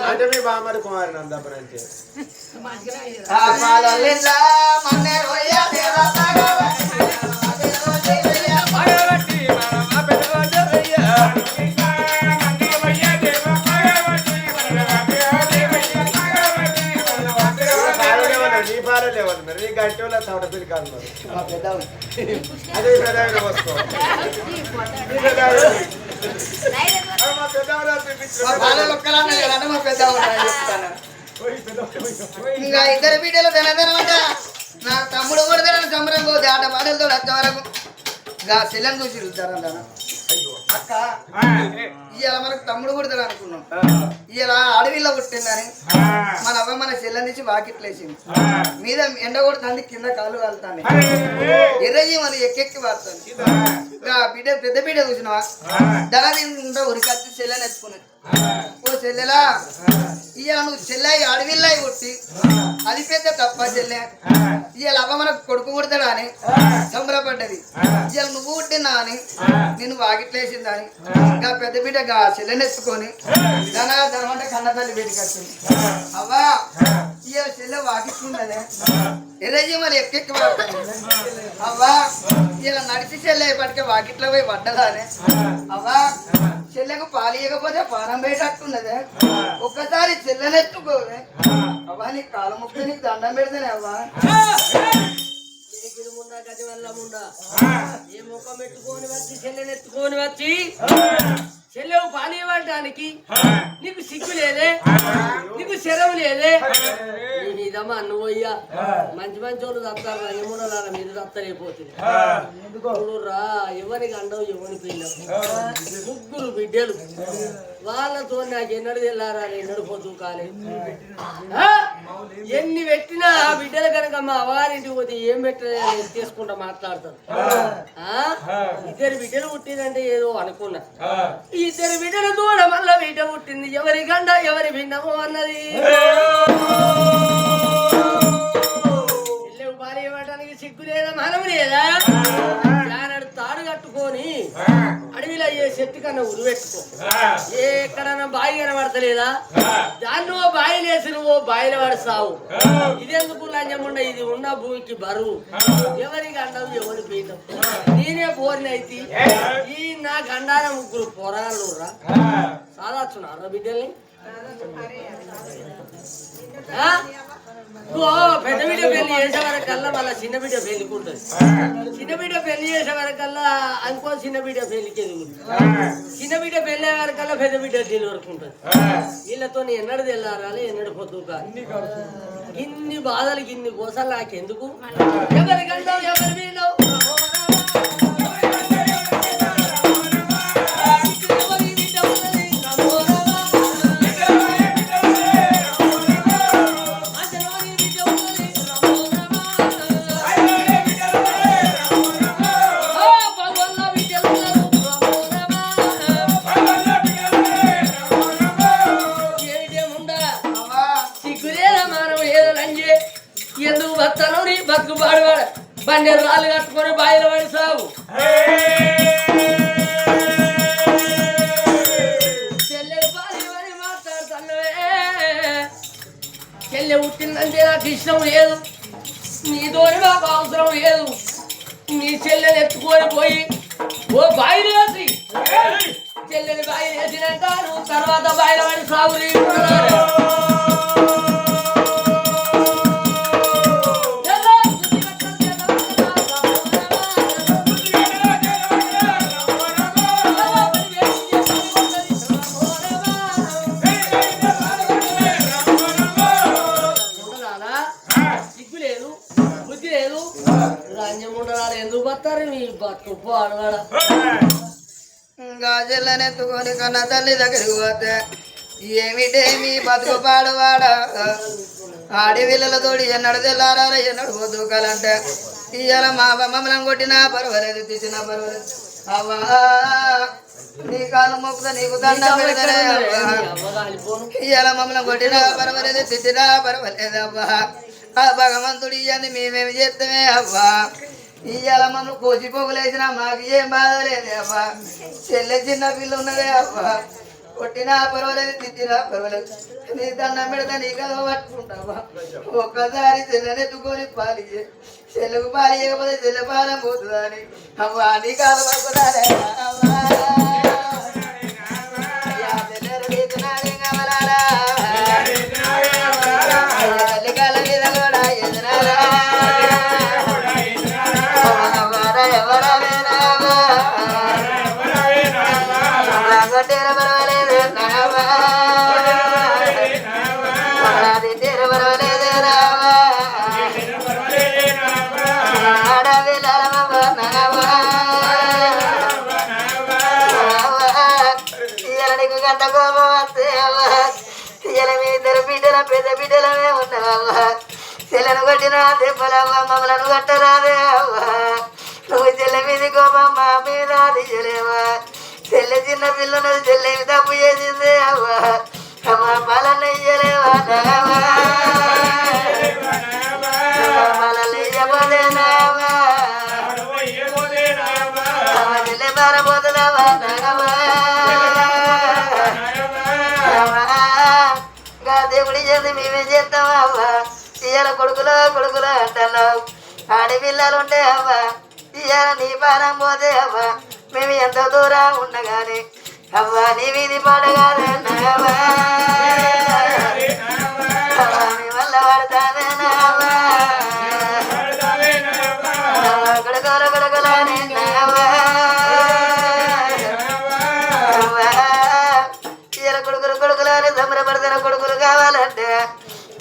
Speaker 1: అంటే మీ బామ్మడి కుమారి నందపరంటే నీ పాలే లేవాలి మరి నీ గంట వాళ్ళ తోట పిల్లి కాదు మరి అదే పెద్ద వస్తు
Speaker 4: ఇంకా ఇద్దరు బిడ్డలు తినదనమాట నా తమ్ముడు కూడా తినని సంబరం పోతే ఆట పాటలతో వచ్చే వరకు ఇంకా చెల్లెని చూసి తిరుగుతారంట అక్క ఇవాళ మనకు తమ్ముడు కూడా అనుకున్నాం ఇవాళ అడవిలో పుట్టిందని మన అవ్వ మన చెల్లెని తీసి వాకిట్లేసింది మీద ఎండ కొడుతుంది కింద కాలు కాలుతాను ఎర్రజీ మన ఎక్కెక్కి వాడుతుంది బిడ్డ పెద్ద బిడ్డ చూసినవా దళ ఉరికొచ్చి చెల్లెని ఎత్తుకున్నది ఓ చెల్లెలా ఇవాళ నువ్వు చెల్లె అడవిల్లా కొట్టి అది పెద్ద తప్ప చెల్లె ఇవాళ అవ్వ మనకు కొడుకు పుడతాడా అని సంబరపడ్డది ఇవాళ నువ్వు పుట్టినా అని నిన్ను వాకిట్లేసిందా అని ఇంకా పెద్ద బిడ్డ చెల్లెని ఎత్తుకొని ధనమంటే కన్న తల్లి బయటికి వచ్చింది అవ్వా ఇవాళ చెల్లె వాకిట్లుండదే ఎర్రజీ మరి ఎక్కెక్కి పడుతుంది అవ్వా ఇలా నడిచి చెల్లె పట్టుకే వాకిట్లో పోయి పడ్డదానే అవ్వా చెల్లెకు పాలియకపోతే పానం బయటట్టున్నదే ఒక్కసారి చెల్లెనెత్తుకోవే అవ్వా నీ కాలు ముక్కు నీకు దండం పెడితేనే అవ్వా
Speaker 2: ఏ ముఖం పెట్టుకొని వచ్చి చెల్లెనెత్తుకొని వచ్చి చెల్లెవు పాలియడానికి నీకు సిగ్గు లేదే నీకు శరం లేదే ఇదమ్మా నువ్వు అయ్యా మంచి మంచి వాళ్ళు తత్తారు యమునల మీరు తత్తరైపోతుంది రా ఎవరికి అండవు ఎవరి పిల్లలు ముగ్గురు బిడ్డలు వాళ్ళతో నాకు ఎన్నడు తెల్లారా ఎన్నడు పోతూ కాలేదు ఎన్ని పెట్టినా ఆ బిడ్డలు కనుక మా అవారింటికి పోతే ఏం పెట్టలేదు తీసుకుంటా మాట్లాడతారు ఇద్దరు బిడ్డలు పుట్టిందంటే ఏదో అనుకున్నా ఇద్దరు బిడ్డలు దూడ మళ్ళా బిడ్డ పుట్టింది ఎవరి గండ ఎవరి భిన్నమో అన్నది ఇల్లు భార్య ఇవ్వడానికి సిగ్గు లేదా మనం లేదా తాడు కట్టుకొని అడవి అడవిలో అయ్యే చెట్టు కన్నా ఉరిపెట్టుకో ఎక్కడన్నా బాయి కనబడతలేదా దాన్ని నువ్వు బాయిలు వేసి నువ్వు బాయిల వాడు సావు ఇదెందుకు లంజముండ ఇది ఉన్న భూమికి బరువు ఎవరికి అండవు ఎవరి పీఠం నేనే పోరినైతే ఈ నా గండాన ముగ్గురు పోరాళ్ళు రా సాదాచున్నారా బిడ్డల్ని పెద్ద బిడ్డ పెళ్లి చేసే వరకల్లా మళ్ళీ చిన్న బిడ్డ పెళ్లికుంటుంది చిన్న బిడ్డ పెళ్లి చేసే వరకల్లా ఇంకో చిన్న బిడ్డ పెళ్లికి ఎదుగుతుంది చిన్న బిడ్డ పెళ్లి వరకల్లా పెద్ద బిడ్డ డెలివరీ ఉంటుంది వీళ్ళతో ఎన్నడు తెల్లారాలి ఎన్నడు పొద్దు ఇన్ని బాధలకి ఇన్ని కోసాలు నాకెందుకు ఎవరికంటే ఎవరి వీళ్ళు ఎందుకు బతాను నీ బతుకు పాడువాడు బండి రాళ్ళు కట్టుకొని బాయిల పడి సాగు చెల్లెలు బాలి మాట్లాడుతున్నవే చెల్లె పుట్టిందంటే నాకు ఇష్టం లేదు నీతోని మాకు అవసరం లేదు నీ చెల్లెలు ఎత్తుకొని పోయి ఓ బాయిలు వేసి చెల్లెలు బాయిలు వేసినాక నువ్వు తర్వాత బాయిల పడి సాగు ఎందుకు పడతారు మీ బతుకు ఆడవాడ
Speaker 4: గాజులనెత్తుకొని కన్న తల్లి దగ్గరికి పోతే ఏమిటే మీ బతుకు పాడువాడ ఆడి వీళ్ళతోటి ఎన్నడు తెల్లారారా ఎన్నడు బతుకాలంటే ఇవాళ మా మమ్మల్ని కొట్టినా పర్వాలేదు తీసినా పర్వాలేదు అవ్వా నీ కాలు మొక్కుతా నీకు దండం పెడతానే అవ్వా ఇవాళ మమ్మల్ని కొట్టినా పర్వాలేదు తిట్టినా పర్వాలేదు అవ్వా ఆ భగవంతుడు ఇవన్నీ మేమేమి చేస్తామే అవ్వా ఇవాళ మమ్మల్ని కోసి పొగులేసినా మాకు ఏం బాధ లేదే అవ్వా చెల్లె చిన్న పిల్ల ఉన్నదే అవ్వా కొట్టినా పర్వాలేదు తిట్టినా పర్వాలేదు నీ దండం పెడతా నీ కథ పట్టుకుంటావా ఒక్కసారి చెల్లెనెత్తుకొని పాలి చెల్లెకు పాలి ఇవ్వకపోతే చెల్లె పాలం పోతుందా అని అవ్వా నీ కాదు పడుకున్నారే అవ్వా పెద్ద బిడ్డలమే ఉన్నావా చెల్లెను కొట్టినా దెబ్బలవ్వ మమ్మలను కట్టరాదే అవ్వా నువ్వు చెల్లె మీద కోపమ్మ మీద తీయలేవా చెల్లె చిన్న పిల్లన్నది చెల్లెమి తప్పు చేసిందే అవ్వా అమ్మ పాలన ఇయ్యలేవా పాలన ఇయ్యబోదేనావా అమ్మ చెల్లె పారబోతున్నావా దేవుడి చేసి మేమే చేస్తావా అవ్వా ఇయ్యాల కొడుకులో అంటున్నావు ఆడపిల్లలు ఉంటే అవ్వా ఇయ్యాల నీ పానం పోతే అవ్వా మేము ఎంత దూరం ఉండగానే అవ్వా నీ వీధి పాడగాదన్నావా మీ వల్ల పడతావేనావా కొడుకులని ఇయ్యాల కొడుకులని సంబరపడతాన కొడుకులు కావాలంటే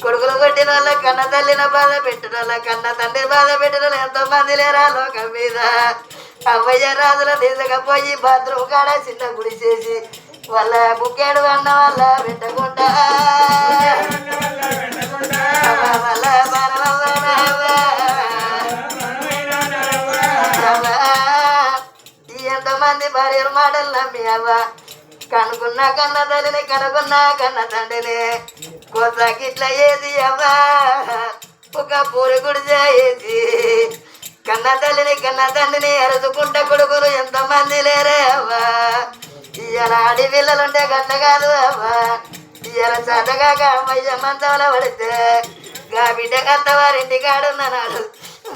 Speaker 4: కొడుకులు కొట్టిన వాళ్ళ కన్న తల్లిన బాధ పెట్టిన వాళ్ళ కన్న తండ్రి బాధ పెట్టిన వాళ్ళు ఎంతో మంది లేరా లోకం మీద అవ్వయ్య రాజుల తీసుకపోయి బాత్రూమ్ కాడ చిన్న గుడి చేసి వాళ్ళ బుక్కేడు అన్న వాళ్ళ పెట్టకుండా వాళ్ళ ఎంతమంది భార్యల మాటలు నమ్మి అవ్వ కనుకున్న కన్న తల్లిని కనుకున్న కన్న తండ్రిని కోసాకి ఇట్లా ఏది అవ్వా ఒక పూరి గుడి చేసి కన్న తల్లిని కన్న తండ్రిని అరుచుకుంటే కొడుకులు ఎంతమంది లేరే అవ్వా ఇయ్యాల ఆడి పిల్లలుంటే గట్ల కాదు అవ్వా ఇయ్యాల చదగాక అమ్మయ్య మంచంలో పడితే గా బిడ్డ కత్త వారింటి కాడున్నాడు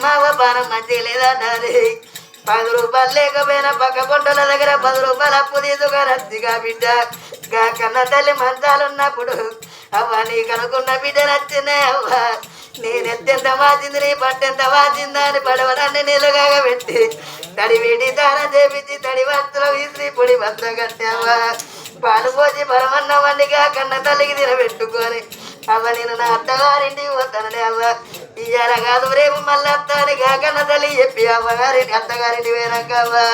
Speaker 4: మా పానం మంచి లేదన్నది 10 రూపాయలు లేకపోయినా పక్క కొండల దగ్గర 10 రూపాయలు అప్పు తీసుకురద్దిగా బిడ్డ గా కన్న తల్లి మంచాలున్నప్పుడు అవ్వ నీకు అనుకున్న బిడ్డ నచ్చిందే అవ్వ నేనెత్తెంత వాచింది నీ పట్టెంత వాచిందా అని పడవడాన్ని నిలుగా పెట్టి తడి వీడి దానం చేపించి తడి వస్త్రం విసిరి పొడి వస్త్రం కట్టావా పాలు పోసి పరమన్న వండిగా కన్న తల్లికి తినబెట్టుకొని అవ్వ నేను నా అత్తగారింటికి పోతానని అవ్వ ఇయ్యాల కాదు రేపు మళ్ళీ అత్తానిగా కన్న తల్లి చెప్పి అవ్వగారింటి అత్తగారింటి పోయినాక అవ్వా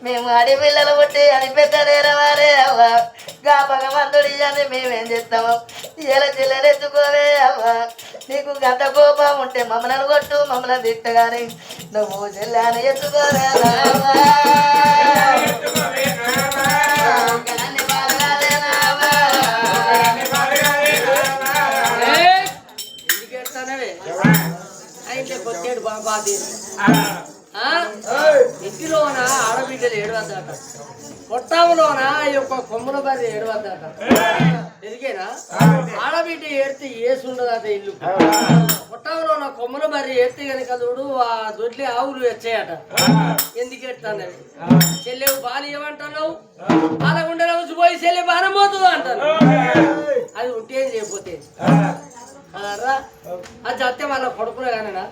Speaker 4: మేము ఆడి పిల్లలు పుట్టి అని పెద్దదేరా వారే అవ్వ గా భగవంతుడి అని మేమేం చేస్తాము ఇలా చిల్లరెత్తుకోవే అవ్వ నీకు గంట కోపం ఉంటే మమ్మల్ని కొట్టు మమ్మల్ని తిట్టగాని నువ్వు చెల్లని ఎత్తుకోవే
Speaker 2: అయితే కొట్టాడు బాబా ఇంటిలోన ఆడబిడ్డలు ఏడవద్దట కొట్టంలోన ఈ యొక్క కొమ్ముల బరి ఏడవద్దట ఎదిగేనా ఆడబిడ్డ ఏడితే ఏసు ఉండదట ఇల్లు కొట్టంలోన కొమ్ముల బరి ఏడితే కనుక చూడు ఆ దొడ్లి ఆవులు వచ్చాయట ఎందుకు ఎడతానవి చెల్లెవు బాలు ఏమంటున్నావు బాలగుండెలో పోయి చెల్లె బాణం పోతుంది అంటాను అది ఉంటే ఏం చేయకపోతే అది చస్తే వాళ్ళ కొడుకులే కానీనా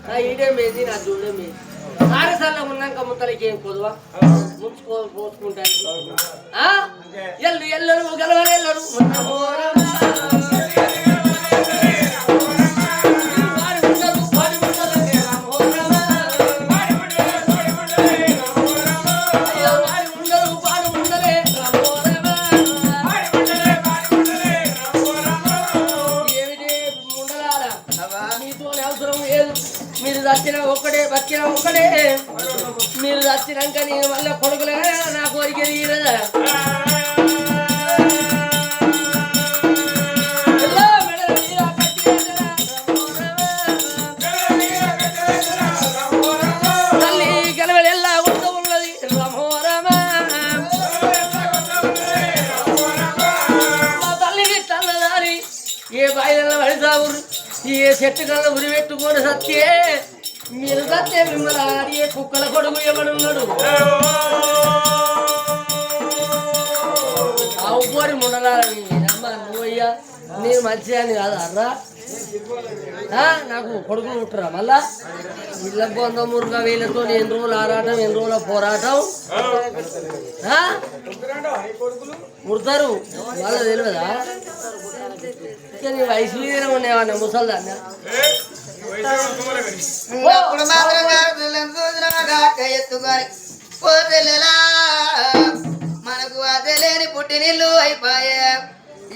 Speaker 2: నా ఈడే మేది నా జూడే మేది సారసాల్లో ఉన్నాక ముత్తలకి ఏం కొదువా పోసుకుంటాను ఎల్లరు గెలవని ఎల్లరు చచ్చిన ఒక్కడే బతికిన ఒక్కడే మీరు చచ్చినాక నేను మళ్ళీ కొడుకులే నా కోరిక తీరదా తల్లి గెలవెల్లా ఉంట ఉన్నది రమోరమా మా తల్లికి తల్లదారి ఏ బాయిలలో పడిసావు ఏ చెట్టు కళ్ళ ఉరి పెట్టుకొని సత్తే మీరు సత్తే మిమ్మల్ని ఆడి కుక్కల కొడుకు ఎవడున్నాడు ఆ ఉప్పోరి ముండలారని అమ్మ నువ్వయ్యా నేను మంచిదాన్ని కాదు అర్రా నాకు కొడుకులు పుట్టరా మళ్ళా ఇళ్ళ బొంద మురుగా వీళ్ళతో ఎన్ని రోజులు ఆరాటం ఎన్ని రోజుల పోరాటం ముడతారు వాళ్ళ తెలియదా నీ వయసు మీద ఉండేవాడిని ముసల్దాన్ని
Speaker 4: మనకు అదలేని పుట్టినిల్లు అయిపోయా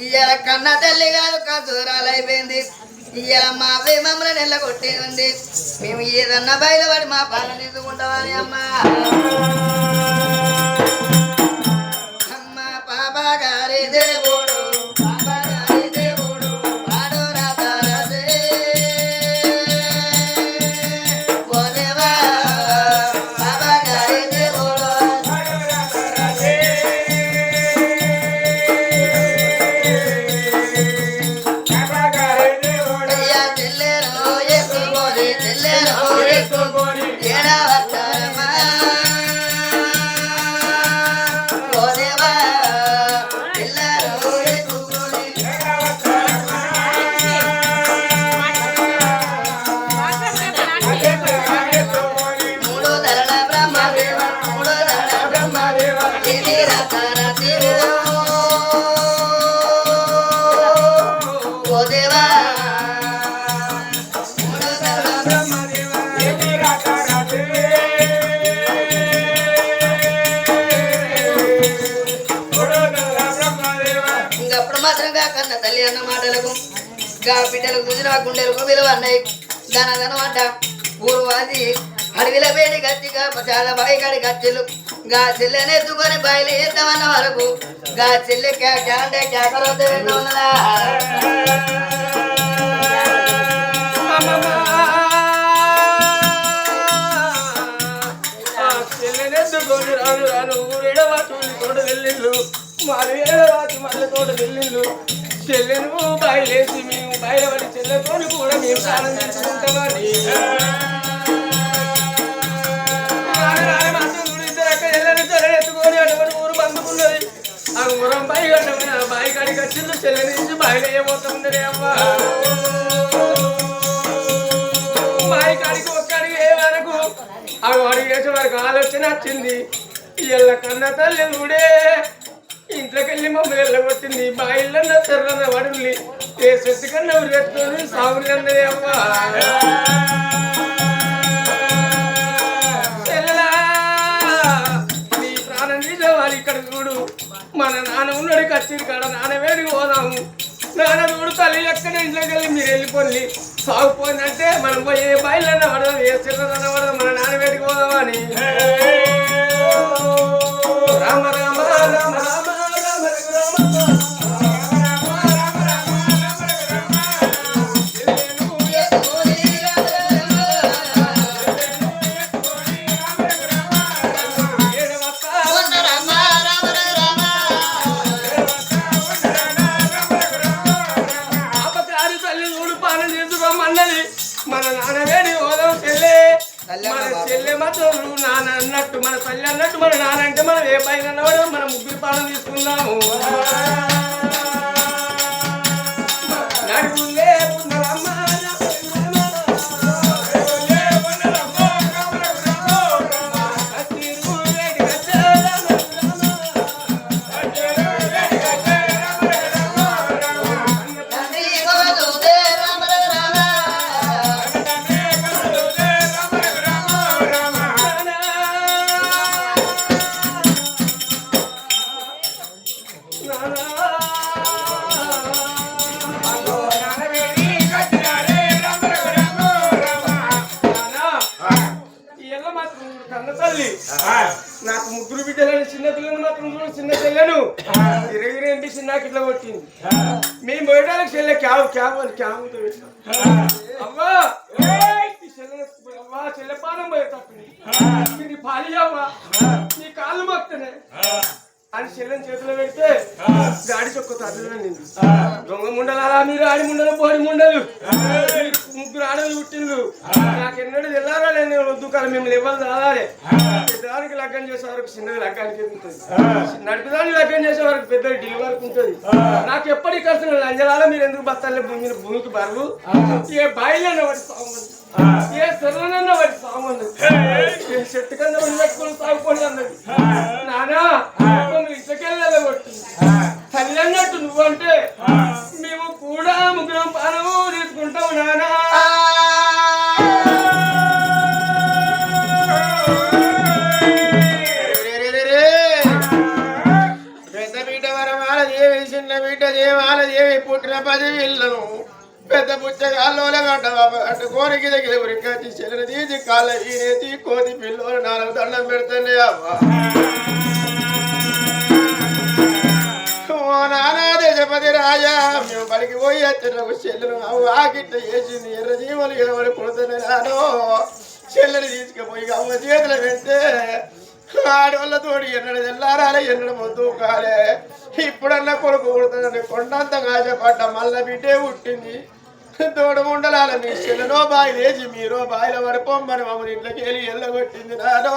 Speaker 4: ఇయ్యాల కన్న తల్లి కాదు కసూరాలు అయిపోయింది ఇయ్యాల మా అబ్బాయి మమ్మల్ని నెల్లగొట్టి ఉంది మేము ఏదన్నా బయలుపడి మా పాలన తీసుకుంటామని అమ్మా అమ్మ పాప గారి దేవుడు గా బిడ్డలు కూర్చుని ఆ గుండెలకు విలువన్నాయి దనదనమాట ఊరు వాసి అడవిల వేడి గచ్చిగా చాలా బాయికాడి గచ్చిలు గా చెల్లెని ఎత్తుకొని బయలు ఎత్తమన్న వరకు గా చెల్లె అంటే కేకరోత ఉన్నదా
Speaker 2: చెల్లెనెత్తుకొని రాను రాను ఊరేడవాటి తోట వెళ్ళిళ్ళు మారేడవాటి మళ్ళీ తోట వెళ్ళిళ్ళు చెల్లెను బయలేసి మేము బయలుపడి చెల్లెతోని కూడా మేము ఆనందించుకుంటామని ఎత్తుకొని అటువంటి ఊరు బందుకున్నది ఆ ఊరం బాయి కట్టమని ఆ బాయి కాడికి వచ్చింది చెల్లెని నుంచి బయలు ఏమవుతుందని అమ్మ బాయి కాడికి ఒక్కడికి ఏ వరకు ఆ వాడికి వేసే వరకు ఆలోచన వచ్చింది ఇళ్ళ కన్న తల్లి ఊడే ఇంట్లోకి వెళ్ళి మమ్మల్ని వెళ్ళగొట్టింది బాయిలన్న తెర్రన్న వడుల్ని ఏ చెట్టు కన్నా ఉరిపెట్టుకొని సాగులు అన్నది అమ్మ చెల్లెలా నీ ప్రాణం తీసేవాళ్ళు ఇక్కడ చూడు మన నాన్న ఉన్నాడు కచ్చింది కాడ నాన్న వేడికి పోదాము నాన్న చూడు తల్లి ఎక్కడ ఇంట్లోకి వెళ్ళి మీరు వెళ్ళిపోయి సాగుపోయిందంటే మనం పోయి ఏ బాయిలన్నా పడదాం ఏ చెట్లన్నా పడదాం మన నాన్న వేడికి పోదామా అని రామ రామ రామ రామ మన నాన్న వేడి ఓదాం చెల్లె మన చెల్లె మాత్రం నాన్న అన్నట్టు మన తల్లి అన్నట్టు మన నాన్న అంటే మనం ఏ పైన అన్నవాడు మన ముగ్గురు పాలన తీసుకుందాము నడుగులే ఉన్నరమ్మ నాకు ముగ్గురు బిడ్డలని చిన్న పిల్లలు మాత్రం చూడు చిన్న చెల్లెను ఇరగిరి ఎంపీసి నాకు ఇట్లా కొట్టింది మేము పోయడానికి చెల్లె క్యాబ్ క్యాబ్ అని క్యాబ్ అవ్వా అవ్వా చెల్లె పానం పోయే తప్పింది నీ పాలి అవ్వా నీ కాళ్ళు మొక్కనే అని చెల్లెని చేతిలో పెడితే గాడి చొక్క తల్లి వెళ్ళింది దొంగ ముండలారా మీరు ఆడి ముండలు పోడి ముండలు ముగ్గురు ఆడలు పుట్టిండ్రు నాకెన్నడూ వెళ్ళారా నేను వద్దు కానీ మిమ్మల్ని ఇవ్వాలి రాలే పెద్దదానికి లగ్గం చేసే వరకు చిన్నది లగ్గానికి ఉంటుంది నడుపుదాన్ని లగ్గం చేసే వరకు పెద్ద డీల్ వరకు ఉంటుంది నాకు ఎప్పటికీ ఖర్చు లంజలాల మీరు ఎందుకు బస్తాలే భూమికి బరువు ఏ బాయిలన్న వాటి సాగుంది ఏ సెర్లనన్న వాటి సాగుంది ఏ చెట్టు కన్నా వాడి పెట్టుకుని సాగుకోండి అన్నది నానా ఇంట్లోకెళ్ళే కొట్టింది తల్లి అన్నట్టు నువ్వంటే మేము కూడా ముగ్గురం పానము తీసుకుంటాం నానా
Speaker 1: పెద్ద బిడ్డ వరమాల దేవి చిన్న బిడ్డ దేవాల దేవి పుట్టిన 10 ఇళ్ళను పెద్ద పుచ్చగాల్లో గడ్డ కోరికి దగ్గర ఉరికచ్చి చెల్లెని తీసి కాళ్ళ ఈనేసి కోతి పిల్లలు 4 దండం పెడుతుండే అవ్వ నానా దేశపతి రాజా మేము బడికి పోయి వచ్చిన చెల్లెను అవ్వ ఆకిట్ట వేసింది ఎర్ర జీవులు ఎగబడి పుడుతున్నా నాను చెల్లెని తీసుకుపోయి అవ్వ చేతులు పెడితే ఆడవాళ్ళ తోడు ఎన్నడు తెల్లారాలే ఎన్నడు మొద్దు కాలే ఇప్పుడన్నా కొడుకు పుడుతుందని కొండంత ఆశపడ్డ మళ్ళా బిడ్డే పుట్టింది తోడు ఉండలాల మీ చెల్లెనో బాయి లేచి మీరో బాయిల పడిపోమ్మని మమ్మల్ని ఇంట్లోకి వెళ్ళి ఎల్లగొట్టింది నానో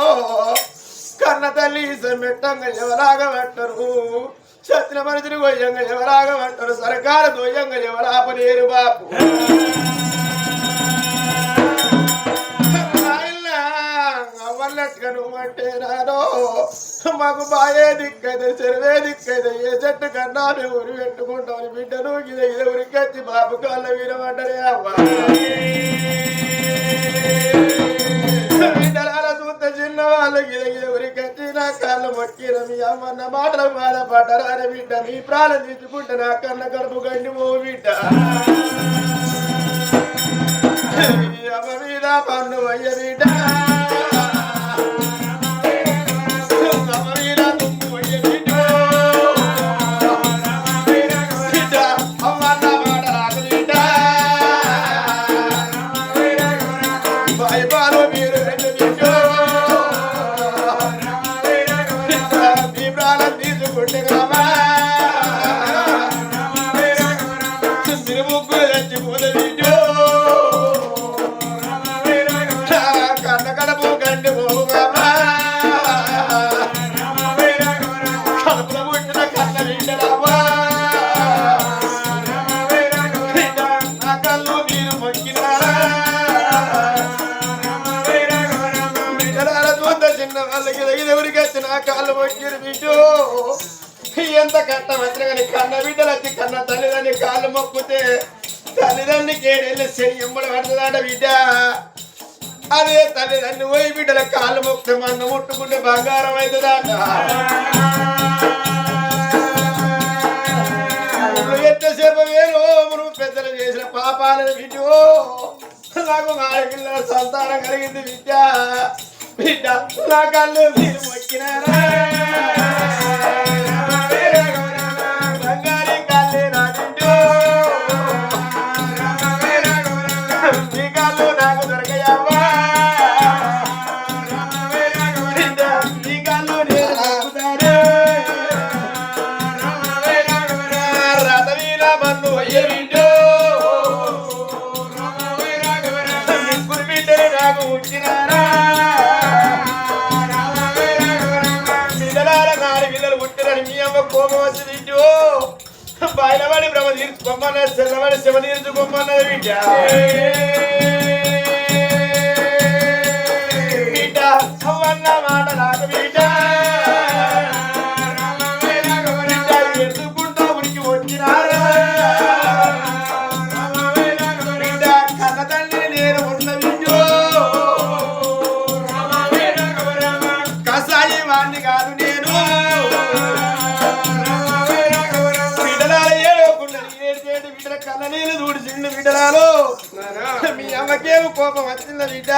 Speaker 1: కన్న తల్లి మెట్టంగా ఎవలాగా పట్టరు సత్య మనిషిని గొయ్యంగా ఎవలాగా పట్టరు సరకారు దొయ్యంగా ఎవలాపలేరు బాపు అవ్వన్నట్టుగా నువ్వంటే నానో మాకు బాయే దిక్కైతే చెరువే దిక్కైతే ఏ చెట్టు కన్నా మేము ఉరి పెట్టుకుంటాం బిడ్డను ఇది ఇది ఉరికొచ్చి బాబు కాళ్ళ వీరమంటనే అవ్వ బిడ్డల చూస్తే చిన్న వాళ్ళకి ఇది ఇది ఉరికొచ్చి నా కాళ్ళు మొక్కిన మీ అమ్మన్న మాటలు బాధపడ్డారా బిడ్డ మీ ప్రాణం తీసుకుంటే నా కన్న కడుపు గండి ఓ బిడ్డ అమ్మ మీద పన్ను అయ్య బిడ్డ అమ్మ మీద తుమ్ము అయ్య బిడ్డ బిడ్డ అమ్మన్న మాట రాదు బిడ్డ భయపాలు మీరు రెండు బిడ్డ మీ ప్రాణం తీసుకుంటే రామా మీరు ముగ్గురు చచ్చిపోతే బిడ్డ కన్న కడుపు గండి పోగామా కడుపులో పుట్టిన కన్న బిడ్డరామా నా కళ్ళు మీరు మొక్కినారా బిడ్డలార చూద్ద చిన్న వాళ్ళకి ఎవరికి వచ్చి నా కాళ్ళు మొక్కిరు బిడ్డు ఎంత కట్ట వచ్చిన కానీ కన్న బిడ్డలు వచ్చి కన్న తల్లిదండ్రి కాళ్ళు మొక్కితే తల్లిదండ్రి కేడెళ్ళి శని ఎమ్మడి పడుతుందాట బిడ్డ అదే తల్లిదండ్రి పోయి బిడ్డల కాళ్ళు మొక్కితే మన్ను ముట్టుకుంటే బంగారం అవుతుందాట ఎంతసేపు వేరు నువ్వు పెద్దలు చేసిన పాపాలను బిడ్డు నాకు ఆడపిల్లల సంతానం కలిగింది బిడ్డ బిడ్డ నా కళ్ళు మీరు మొక్కినారా బంగారీ కళ్ళే నా బిడ్డు మీ కళ్ళు నాకు దొరకయమ్మా బిడ్డ మీ కళ్ళు నేను దొరుకుతాను రథవీల మన్ను అయ్య బిడ్డు ముగ్గురు బిడ్డలు నాకు పుట్టినారా బిడ్డలార నాలుగు పిల్లలు పుట్టినని మీ అమ్మ కోపం వచ్చి బిడ్డు బయలవాడి భ్రమ తీర్చుకోమన్నది చెల్లవాడి శివ తీర్చుకోమన్నది బిడ్డ బిడ్డ అవ్వన్న మాట నాకు బిడ్డ ఎత్తుకుంటా ఉనికి వచ్చినారా బిడ్డ కన్న తండ్రి నేను ఉన్న బిడ్డు కసాయి వాణ్ణి కాదు నేను బిడ్డలాల ఏడుకున్నది ఏడిచేటి బిడ్డల కన్న నీళ్ళు దూడిచిండు బిడ్డలాలు మీ అమ్మకేమో కోపం వచ్చింది బిడ్డ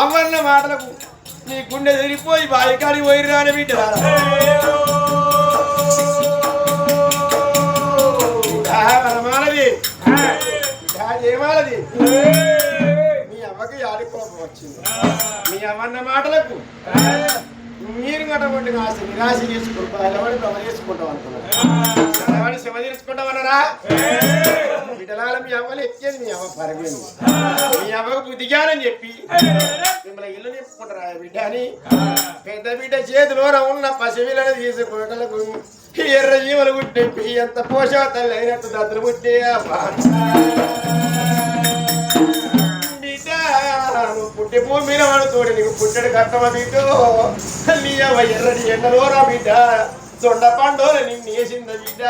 Speaker 1: అవ్వన్న మాటలకు నీ గుండె తిరిగిపోయి బాయికాడికి పోయి రాని బిడ్డలాల మానది ఏమాలది మీ అమ్మకి ఆడి కోపం వచ్చింది మీ అమ్మన్న మాటలకు మీరు కట్టబడి నిరాశ చేసుకుంటాం ఎలవాడి భ్రమ చేసుకుంటాం అనుకున్నాను ఎలవాడి శివ తీసుకుంటామన్నారా బిడ్డలాల మీ అమ్మలు ఎక్కేది మీ అమ్మ పరగేది మీ అమ్మకు బుద్ధిగానని చెప్పి మిమ్మల్ని ఇల్లు నింపుకుంటారా బిడ్డ అని పెద్ద బిడ్డ చేతిలో ఉన్న పసివిలను తీసుకోగలకు ఎర్ర జీవులు పుట్టి ఎంత పోషక తల్లి అయినట్టు దద్దులు పుట్టే పుట్టి భూమి మీద వాడుతోడు నీకు పుట్టడు కట్టమ బిడ్డ నీ ఎర్రటి ఎండలోరా బిడ్డ దొండ పండోలు నిన్ను వేసింద బిడ్డ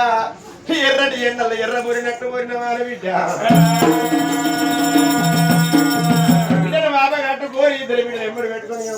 Speaker 1: ఎర్రటి ఎండలు ఎర్ర మురినట్టు మురిన వాడు బిడ్డ బిడ్డను బాబా కట్టుకోని ఇద్దరు బిడ్డలు ఎమ్మడి పెట్టుకొని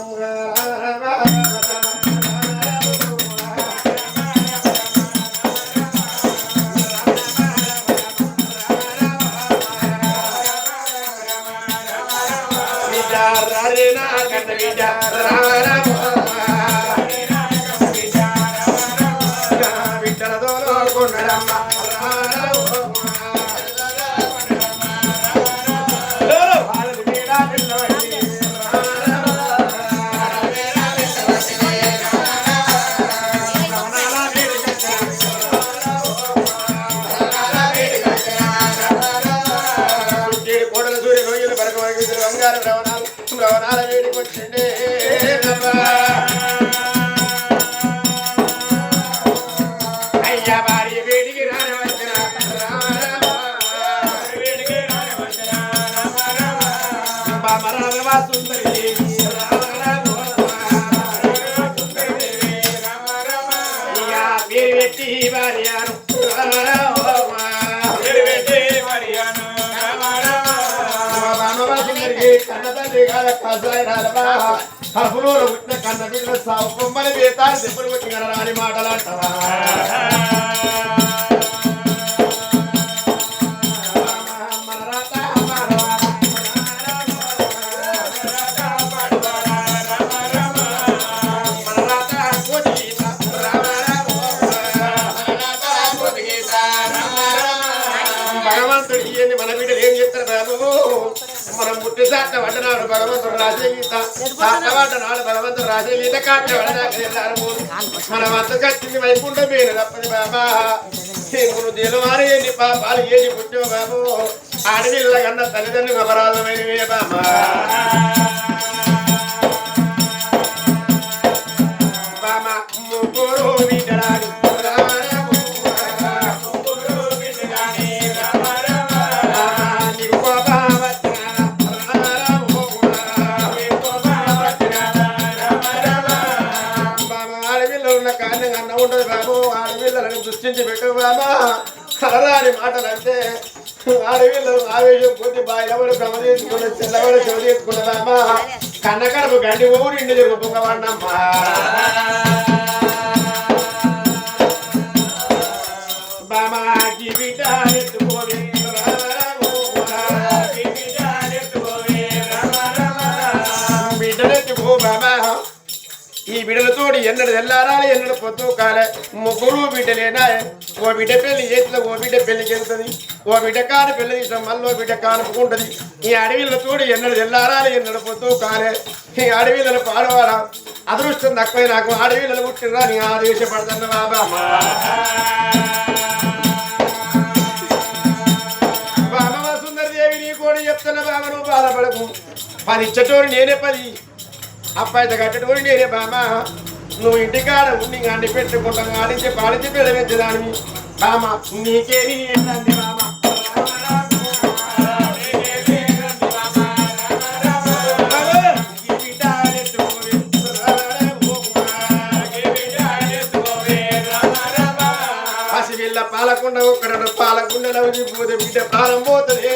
Speaker 1: రవణాల వేడికి వచ్చిండే అయ్యా భార్య వేడికి రానవచ్చిన సుందరి అయ్యా పేరు పెట్టి భార్యను కన్న తండ్రి కాల కసాయి రాలబా అప్పుడు పుట్టిన కన్న బిడ్డల సాగు కొమ్మని వేతాలు దెబ్బలు కొట్టి కనరాని మాటలంటావా భగవంతుడు ఇవన్నీ మన బిడ్డలు ఏం చెప్తారు బాబు మనం పుట్టి సాట పడ్డనాడు భగవంతుడు రాసే గీత సాట పడ్డనాడు భగవంతుడు రాసే గీత కాట పడదారు మనం అంత కట్టింది వైకుంఠ పేరు తప్పది బాబా నువ్వు దేనివారు ఎన్ని పాపాలు ఏది పుట్టావు బాబు ఆడపిల్ల కన్నా తల్లిదండ్రులు అపరాధమైనవే బాబా బామా ముగ్గురు బిడ్డలాడు ఉండదు బాబు ఆడపిల్లలను దృష్టించి పెట్టు బాబా కలరాని మాటలు అంటే ఆడపిల్లలు ఆవేశం కొద్ది బాయిలవడు భ్రమ తీసుకున్న చెల్లవడు చెవ తీసుకున్న బాబా కన్నకడపు గండి ఊరు ఇంటి జరుగుతుందమ్మా బామా జీవిత ఎత్తుకోవే బిడ్డలెత్తుకో బాబా ఈ బిడ్డలతోటి ఎన్నడు తెల్లారాలి ఎన్నడు పొద్దు కాలే ముగ్గురు బిడ్డలేనా ఓ బిడ్డ పెళ్లి చేతిలో ఓ బిడ్డ పెళ్లికి వెళ్తుంది ఓ బిడ్డ కాను పెళ్లి తీసిన మళ్ళీ బిడ్డ కానుపుకుంటది ఈ అడవిలతోటి ఎన్నడు తెల్లారాలి ఎన్నడు పొద్దు కాలే ఈ అడవిలను పాడవాడా అదృష్టం తక్కువ నాకు అడవిలను పుట్టినరా నీ ఆదేశపడుతున్న బాబా బాబా సుందరదేవి నీ కూడా చెప్తున్న బాబా నువ్వు బాధపడకు 10 ఇచ్చటోడు నేనే 10 అబ్బాయితో కట్టడం నేనే బామా నువ్వు ఇంటికాడ ఉండి అండి పెట్టుకుంటాను ఆడించి పాడించి పెడవెచ్చదాని బామా నీకేమి ఏంటండి బామా పసివిల్ల పాలకుండా ఒక్కడు పాలకుండా పోతే బిడ్డ ప్రాణం పోతుంది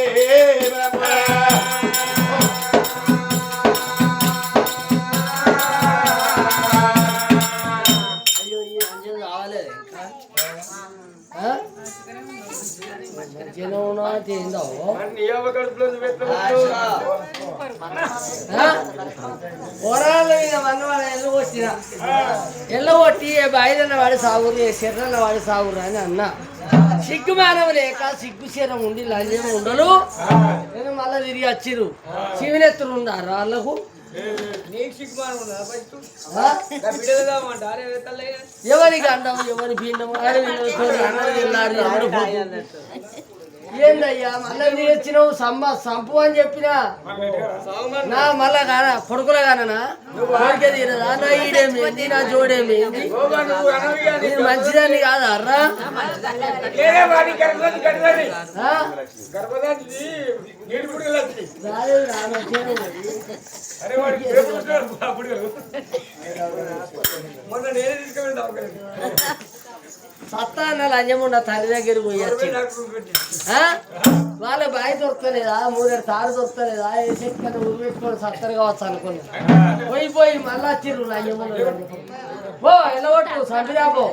Speaker 2: ఎల్లగొట్టి బయలున్న వాడి సాగురు శరీరాల వాడి సాగురు అని అన్న సిగ్గు మానవ లేక సిగ్గు శరం ఉండి లంజం ఉండలు నేను మళ్ళా తిరిగి వచ్చిరు శివనెత్తులు ఉన్నారు వాళ్ళకు ఎవరికి అండము ఎవరి పిండము ఏందయ్యా మళ్ళీ మీరు వచ్చినావు సంపు అని చెప్పినా నా మళ్ళా కానా కొడుకుల కానా కోరిక తీరదా నా ఈడేమేంది నా జోడేమేంది నేను మంచిదాన్ని కాదా అర్రా సత్తా అన్న లంజముండ తల్లి దగ్గర పోయి వాళ్ళ బాయి దొరకలేదా 3 తారు దొరకలేదా ఏ చెక్క ఊరు పెట్టుకొని సత్తరు కావచ్చు అనుకున్నా పోయి మళ్ళా వచ్చిర్రు లంజముండ పో ఎల్లగొట్టు సంపిరాపో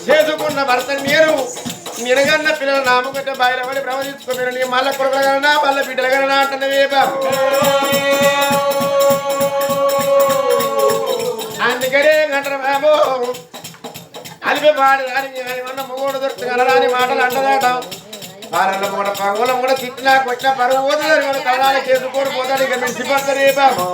Speaker 2: చేసుకున్న భర్త మీరు నిరగన్న పిల్లల నామగట్ట బయలుపడి ప్రవచించుకున్నారు నీ మళ్ళా కొడుకులగలనా మళ్ళీ బిడ్డలగలనా అంటున్నవే బాబు అందుకనే అంటారు బాబు అలిపి పాడి రాని మొన్న మొగోడు దొరుకుతుంది రాని మాటలు అంటదాట వాళ్ళ కూడా పగోళం కూడా తిట్టినా కొట్టినా పరువు పోతుంది కళాలు చేసుకొని పోతాడు ఇక మీరు సిబ్బంది బాబు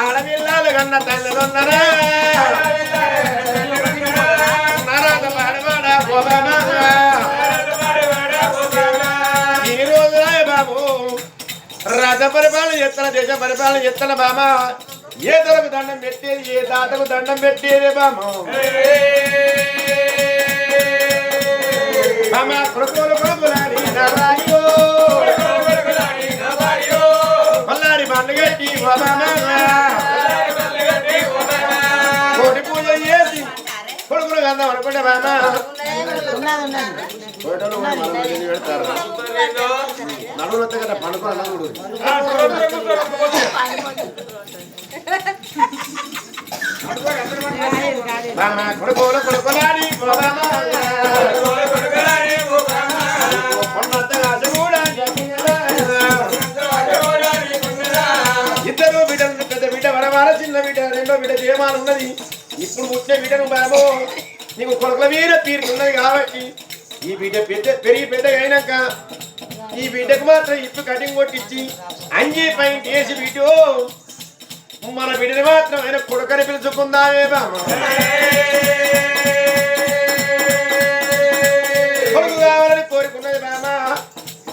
Speaker 2: ఆడపిల్లలు కన్న తల్లిదొన్నరా ఈ రోజు బాబు
Speaker 1: రాజ్య పరిపాలన చేస్తాను దేశ పరిపాలన చేస్తాను బామ ఏ దొరకు దండం పెట్టేది ఏ దాతకు దండం పెట్టేది బామ బామ కొడుకులు కొడుకులాడి నవాయో మల్లాడి పండుగట్టి కోటి పూజ చేసి కొడుకులు కందాం అనుకుంటే బామ పెడతారు నడువులు వస్తే కదా పండుగ నడువుడు కొడుకోలు కొడుకులాడి ఇద్దరు బిడ్డలు పెద్ద బిడ్డ వరవార చిన్న బిడ్డ రెండో బిడ్డ జయమాలు ఉన్నది ఇప్పుడు పుట్టిన బిడ్డను బాబు నీకు కొడుకుల మీద తీరుకున్నది కాబట్టి ఈ బిడ్డ పెరిగి పెద్దగా అయినాక ఈ బిడ్డకు మాత్రం ఇప్పుడు కటింగ్ కొట్టించి అంజీ పైన వేసి బిడ్డు మన బిడ్డని మాత్రం ఆయన కొడుకని పిలుచుకుందామే బామ్మ కొడుకు కావాలని కోరుకున్నది బామ్మ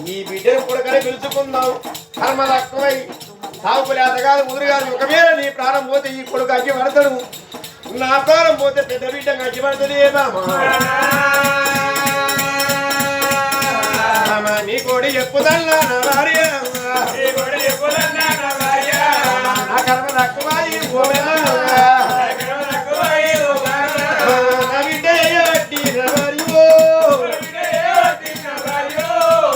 Speaker 1: ఈ బిడ్డను కొడుకని పిలుచుకుందాం కర్మ తక్కువై సాగుపడి అతగాదు ముదురు కాదు ఒకవేళ నీ ప్రాణం పోతే ఈ కొడుకు అగ్గి పడతాడు నా ప్రాణం పోతే పెద్ద బిడ్డ అగ్గి పడుతుంది బామ్మ నీ కోడి చెప్పుదల్లా నా భార్య నా కర్మ తక్కువాయి నా బిడ్డ బట్టి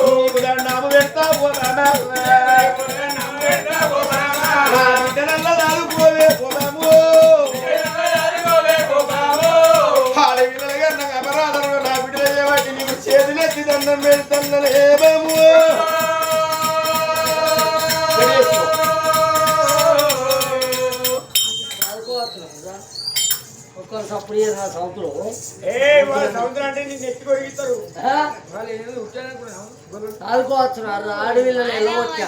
Speaker 1: నీకు దండాము పెడతావు నా బిడ్డ నల్ల దాదుకోవే పోదాము అపరాధంలో నా బిడ్డ చేయబట్టి నీకు చేతులెత్తి దండం పెడతాను ఏమేమో
Speaker 2: ఒక్క సప్పుడు సంవత్సరం
Speaker 3: సముద్రం అంటే నేను ఎత్తి కొరిగిస్తారు
Speaker 2: ఆడుకోవచ్చు ఆడవిల్లని వెళ్ళవచ్చా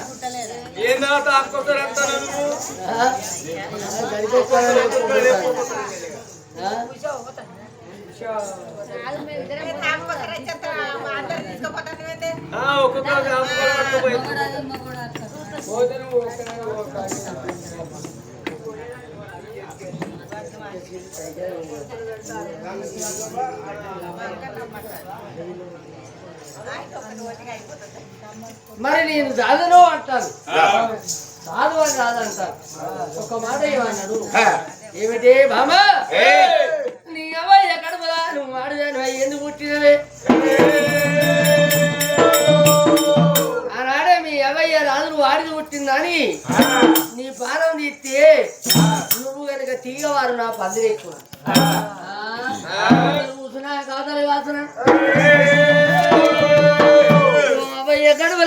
Speaker 2: మరి నేను చదువు అంటాను చదువు అని కాదంటాను ఒక మాట ఏమన్నాడు ఏమిటే బామ నీ అవ్వయ్య కడుపులా నువ్వు ఆడదాను ఎందుకు పుట్టినవే ఆనాడే మీ అవ్వయ్య రాజులు వాడిది పుట్టిందని నీ పానం తీస్తే నువ్వు కనుక తీగవారు నా పందిరి ఎక్కువ కూర్చున్నా కాదలు కాసిన అవ్వయ్య కడుపు